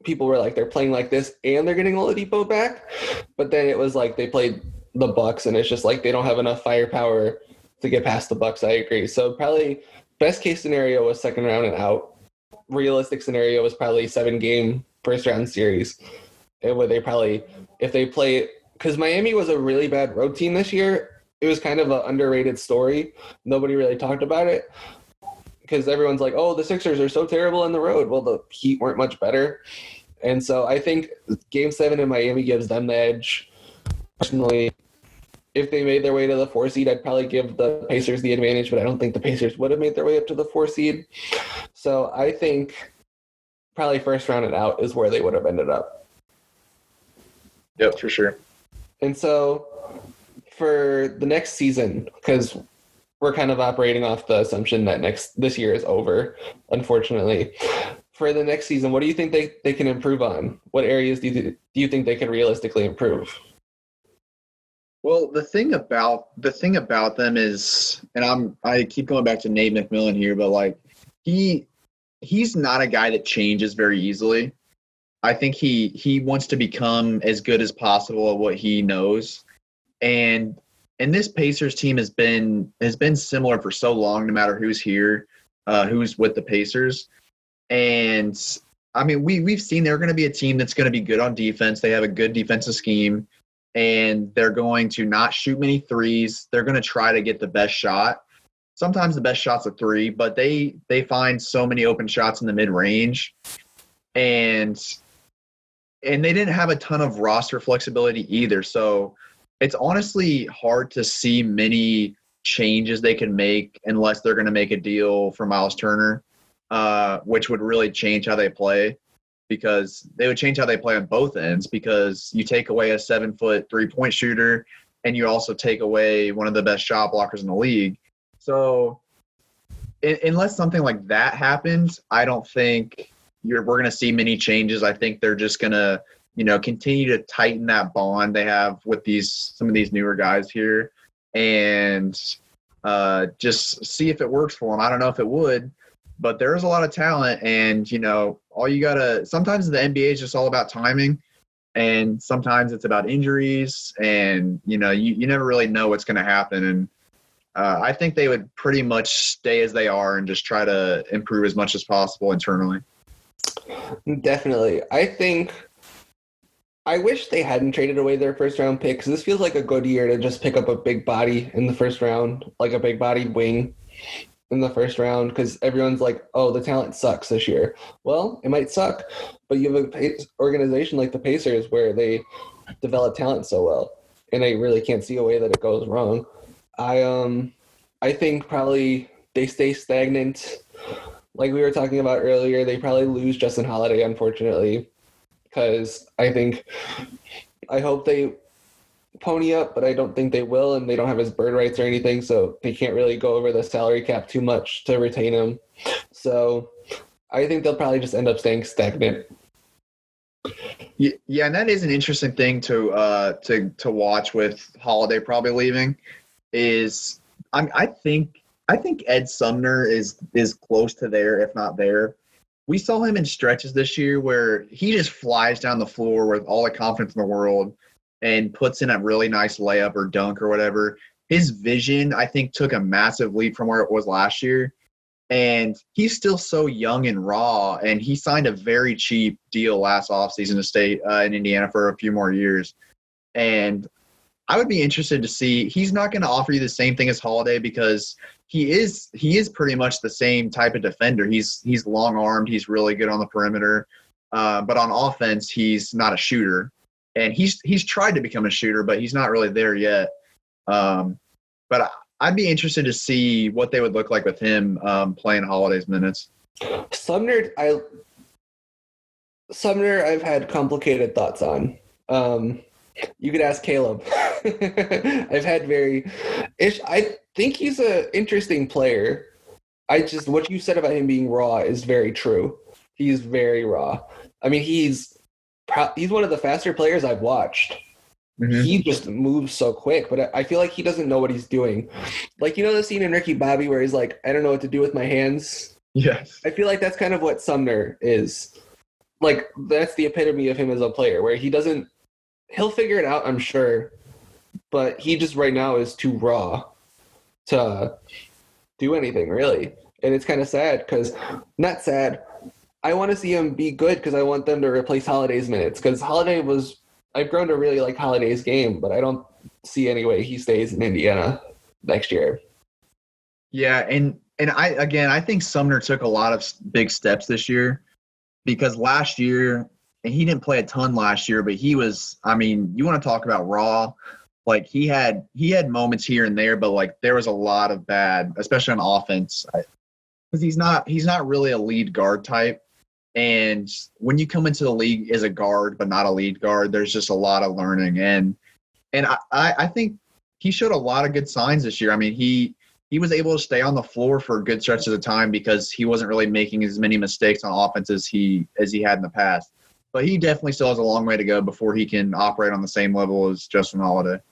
people were like, they're playing like this and they're getting Oladipo back. But then it was like they played the Bucks, and it's just like they don't have enough firepower to get past the Bucks. I agree. So probably best case scenario was second round and out. Realistic scenario was probably 7-game first round series. And where they probably, if they play, because Miami was a really bad road team this year. It was kind of an underrated story. Nobody really talked about it because everyone's like, oh, the Sixers are so terrible on the road. Well, the Heat weren't much better. And so I think Game 7 in Miami gives them the edge. Personally, if they made their way to the 4 seed, I'd probably give the Pacers the advantage, but I don't think the Pacers would have made their way up to the 4 seed. So I think probably first round and out is where they would have ended up. Yep, for sure. And so for the next season, because we're kind of operating off the assumption that this year is over, unfortunately. For the next season, what do you think they can improve on? What areas do you think they can realistically improve? Well, the thing about them is, and I keep going back to Nate McMillan here, but like he's not a guy that changes very easily. I think he wants to become as good as possible at what he knows, and this Pacers team has been similar for so long, no matter who's here, who's with the Pacers, and I mean we've seen they're going to be a team that's going to be good on defense. They have a good defensive scheme. And they're going to not shoot many threes. They're going to try to get the best shot. Sometimes the best shot's a 3, but they find so many open shots in the mid-range. And they didn't have a ton of roster flexibility either. So it's honestly hard to see many changes they can make unless they're going to make a deal for Miles Turner, which would really change how they play. Because they would change how they play on both ends, because you take away a 7-foot 3-point shooter and you also take away one of the best shot blockers in the league. So unless something like that happens, I don't think we're going to see many changes. I think they're just going to, continue to tighten that bond they have with some of these newer guys here and just see if it works for them. I don't know if it would. But there's a lot of talent, and, sometimes the NBA is just all about timing, and sometimes it's about injuries, and, you never really know what's going to happen. And I think they would pretty much stay as they are and just try to improve as much as possible internally. Definitely. I wish they hadn't traded away their first-round pick, because this feels like a good year to just pick up a big body in the first round, like a big-bodied wing in the first round, because everyone's like, oh, the talent sucks this year. Well, it might suck, but you have an organization like the Pacers where they develop talent so well, and I really can't see a way that it goes wrong. I think probably they stay stagnant. Like we were talking about earlier, they probably lose Justin Holiday, unfortunately, because I hope they pony up, but I don't think they will, and they don't have his bird rights or anything, so they can't really go over the salary cap too much to retain him. So I think they'll probably just end up staying stagnant. Yeah, and that is an interesting thing to watch with Holiday probably leaving. I think Ed Sumner is close to there, if not there. We saw him in stretches this year where he just flies down the floor with all the confidence in the world and puts in a really nice layup or dunk or whatever. His vision, I think, took a massive leap from where it was last year. And he's still so young and raw, and he signed a very cheap deal last offseason to stay in Indiana for a few more years. And I would be interested to see. He's not going to offer you the same thing as Holiday because he is pretty much the same type of defender. He's long armed. He's really good on the perimeter, but on offense, he's not a shooter. And he's tried to become a shooter, but he's not really there yet. But I'd be interested to see what they would look like with him playing Holiday's minutes. Sumner, I've had complicated thoughts on. You could ask Caleb. I've had I think he's an interesting player. What you said about him being raw is very true. He's very raw. I mean, he's one of the faster players I've watched. Mm-hmm. He just moves so quick, but I feel like he doesn't know what he's doing. Like, you know the scene in Ricky Bobby where he's like, I don't know what to do with my hands? Yes. I feel like that's kind of what Sumner is. Like, that's the epitome of him as a player, where he'll figure it out, I'm sure, but he just right now is too raw to do anything, really. And it's kind of sad not sad. I want to see him be good because I want them to replace Holiday's minutes, because I've grown to really like Holiday's game, but I don't see any way he stays in Indiana next year. Yeah, and I think Sumner took a lot of big steps this year, because last year, and he didn't play a ton last year, but he was, I mean, you want to talk about raw. Like, he had moments here and there, but like there was a lot of bad, especially on offense, because he's not really a lead guard type. And when you come into the league as a guard, but not a lead guard, there's just a lot of learning. And I think he showed a lot of good signs this year. I mean, he was able to stay on the floor for good stretches of time because he wasn't really making as many mistakes on offense as he had in the past. But he definitely still has a long way to go before he can operate on the same level as Justin Holiday.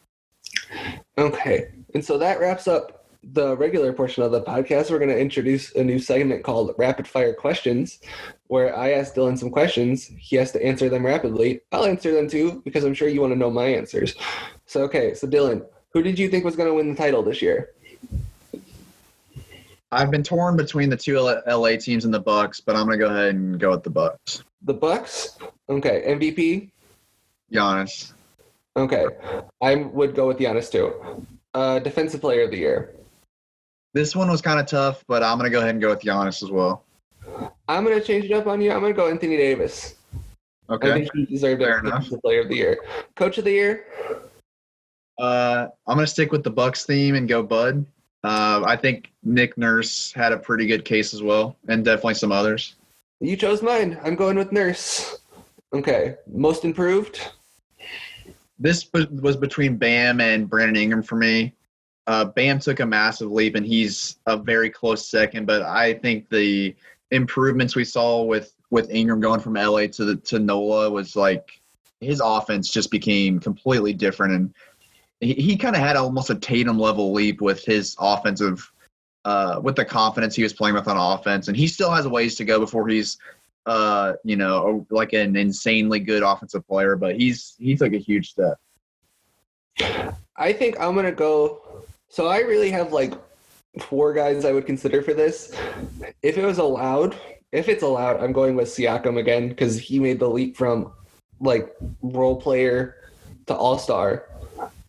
Okay. And so that wraps up the regular portion of the podcast. We're going to introduce a new segment called Rapid Fire Questions, where I ask Dylan some questions. He has to answer them rapidly. I'll answer them too, because I'm sure you want to know my answers. So Dylan, who did you think was going to win the title this year? I've been torn between the two LA teams and the Bucks, but I'm going to go ahead and go with the Bucks. The Bucks? Okay. MVP? Giannis. Okay. I would go with Giannis too. Defensive Player of the Year. This one was kind of tough, but I'm going to go ahead and go with Giannis as well. I'm going to change it up on you. I'm going to go Anthony Davis. Okay. I think he deserved it. Defensive Player of the Year. Coach of the Year? I'm going to stick with the Bucks theme and go Bud. I think Nick Nurse had a pretty good case as well, and definitely some others. You chose mine. I'm going with Nurse. Okay. Most improved? This was between Bam and Brandon Ingram for me. Bam took a massive leap, and he's a very close second. But I think the improvements we saw with Ingram going from LA to NOLA was like his offense just became completely different, and he kind of had almost a Tatum level leap with his offensive, with the confidence he was playing with on offense. And he still has a ways to go before he's, like an insanely good offensive player. But he took a huge step. I think I'm gonna go. So I really have like 4 guys I would consider for this. If it's allowed, I'm going with Siakam again, because he made the leap from like role player to all-star.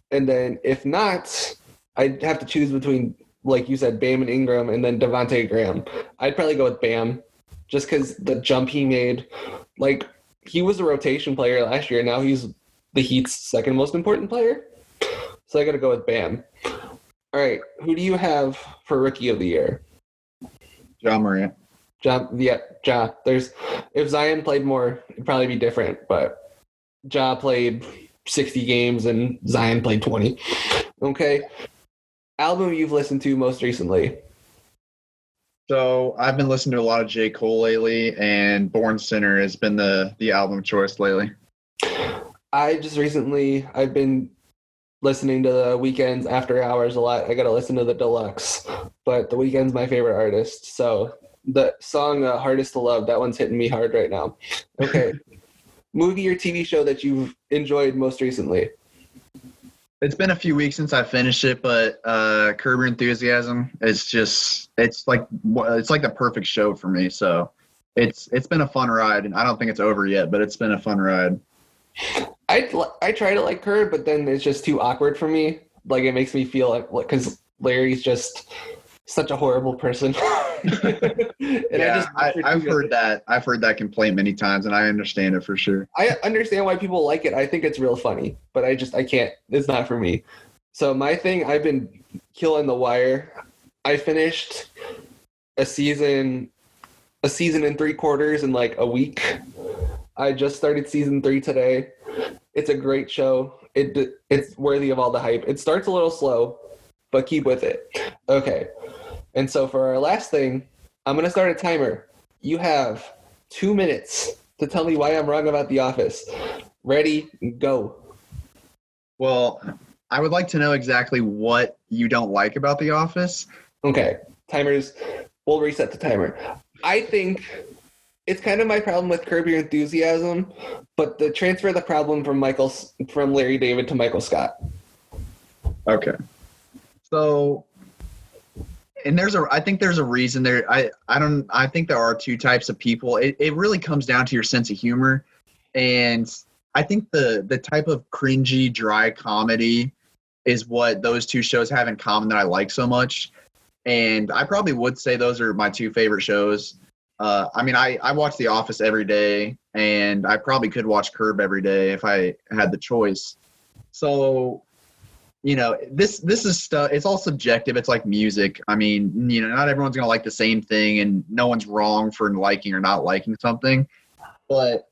And then if not, I'd have to choose between, like you said, Bam and Ingram, and then Devontae Graham. I'd probably go with Bam, just because the jump he made. Like, he was a rotation player last year. Now he's the Heat's second most important player. So I got to go with Bam. All right, who do you have for Rookie of the Year? Ja Morant. Ja. If Zion played more, it'd probably be different. But Ja played 60 games and Zion played 20. Okay. Album you've listened to most recently? So I've been listening to a lot of J. Cole lately, and Born Sinner has been the album choice lately. I've been listening to The Weeknd's After Hours a lot. I got to listen to the deluxe, but The Weeknd's my favorite artist. So the song Hardest to Love, that one's hitting me hard right now. Okay. Movie or TV show that you've enjoyed most recently? It's been a few weeks since I finished it, but Curb Your Enthusiasm, it's like the perfect show for me. So it's been a fun ride, and I don't think it's over yet, but it's been a fun ride. I try to like Curb, but then it's just too awkward for me. Like it makes me feel like because Larry's just such a horrible person. I've heard that. I've heard that complaint many times, and I understand it for sure. I understand why people like it. I think it's real funny, but I can't. It's not for me. So my thing, I've been killing The Wire. I finished a season and 3/4 in like a week. I just started season 3 today. It's a great show. It's worthy of all the hype. It starts a little slow, but keep with it. Okay. And so for our last thing, I'm going to start a timer. You have 2 minutes to tell me why I'm wrong about The Office. Ready? Go. Well, I would like to know exactly what you don't like about The Office. Okay. We'll reset the timer. I think it's kind of my problem with Curb Your Enthusiasm, but the transfer of the problem from Larry David to Michael Scott. Okay. So, and I think there's a reason there. I think there are two types of people. It really comes down to your sense of humor. And I think the type of cringy, dry comedy is what those two shows have in common that I like so much. And I probably would say those are my two favorite shows. I watch The Office every day, and I probably could watch Curb every day if I had the choice. So, this is stuff. It's all subjective. It's like music. I mean, not everyone's gonna like the same thing, and no one's wrong for liking or not liking something. But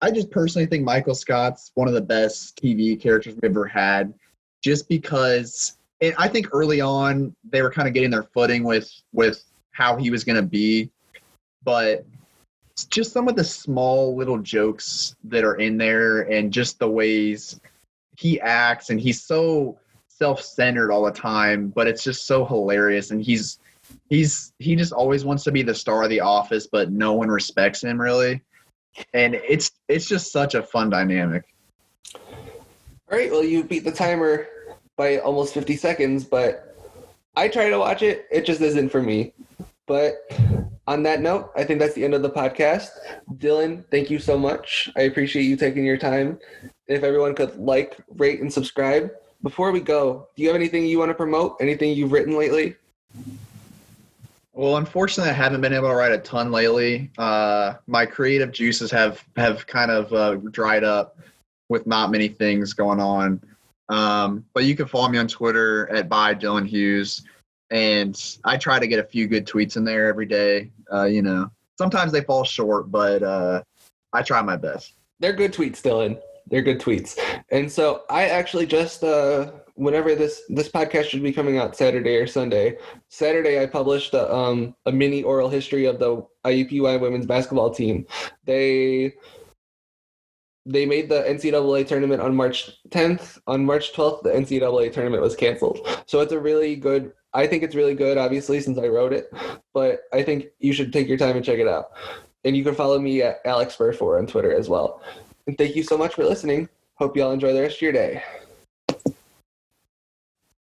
I just personally think Michael Scott's one of the best TV characters we've ever had, just because. And I think early on they were kind of getting their footing with how he was gonna be. But it's just some of the small little jokes that are in there and just the ways he acts, and he's so self-centered all the time, but it's just so hilarious. And he just always wants to be the star of The Office, but no one respects him really. And it's just such a fun dynamic. All right, well, you beat the timer by almost 50 seconds, but I try to watch it. It just isn't for me. But on that note, I think that's the end of the podcast. Dylan, thank you so much. I appreciate you taking your time. If everyone could like, rate, and subscribe. Before we go, do you have anything you want to promote? Anything you've written lately? Well, unfortunately, I haven't been able to write a ton lately. My creative juices have kind of dried up with not many things going on. But you can follow me on Twitter at Dylan Hughes. And I try to get a few good tweets in there every day. Sometimes they fall short, but I try my best. They're good tweets, Dylan. They're good tweets. And so I actually just, whenever this podcast should be coming out Saturday or Sunday, Saturday I published a mini oral history of the IUPUI women's basketball team. They made the NCAA tournament on March 10th. On March 12th, the NCAA tournament was canceled. So I think it's really good, obviously, since I wrote it. But I think you should take your time and check it out. And you can follow me at AlexBurfor on Twitter as well. And thank you so much for listening. Hope you all enjoy the rest of your day.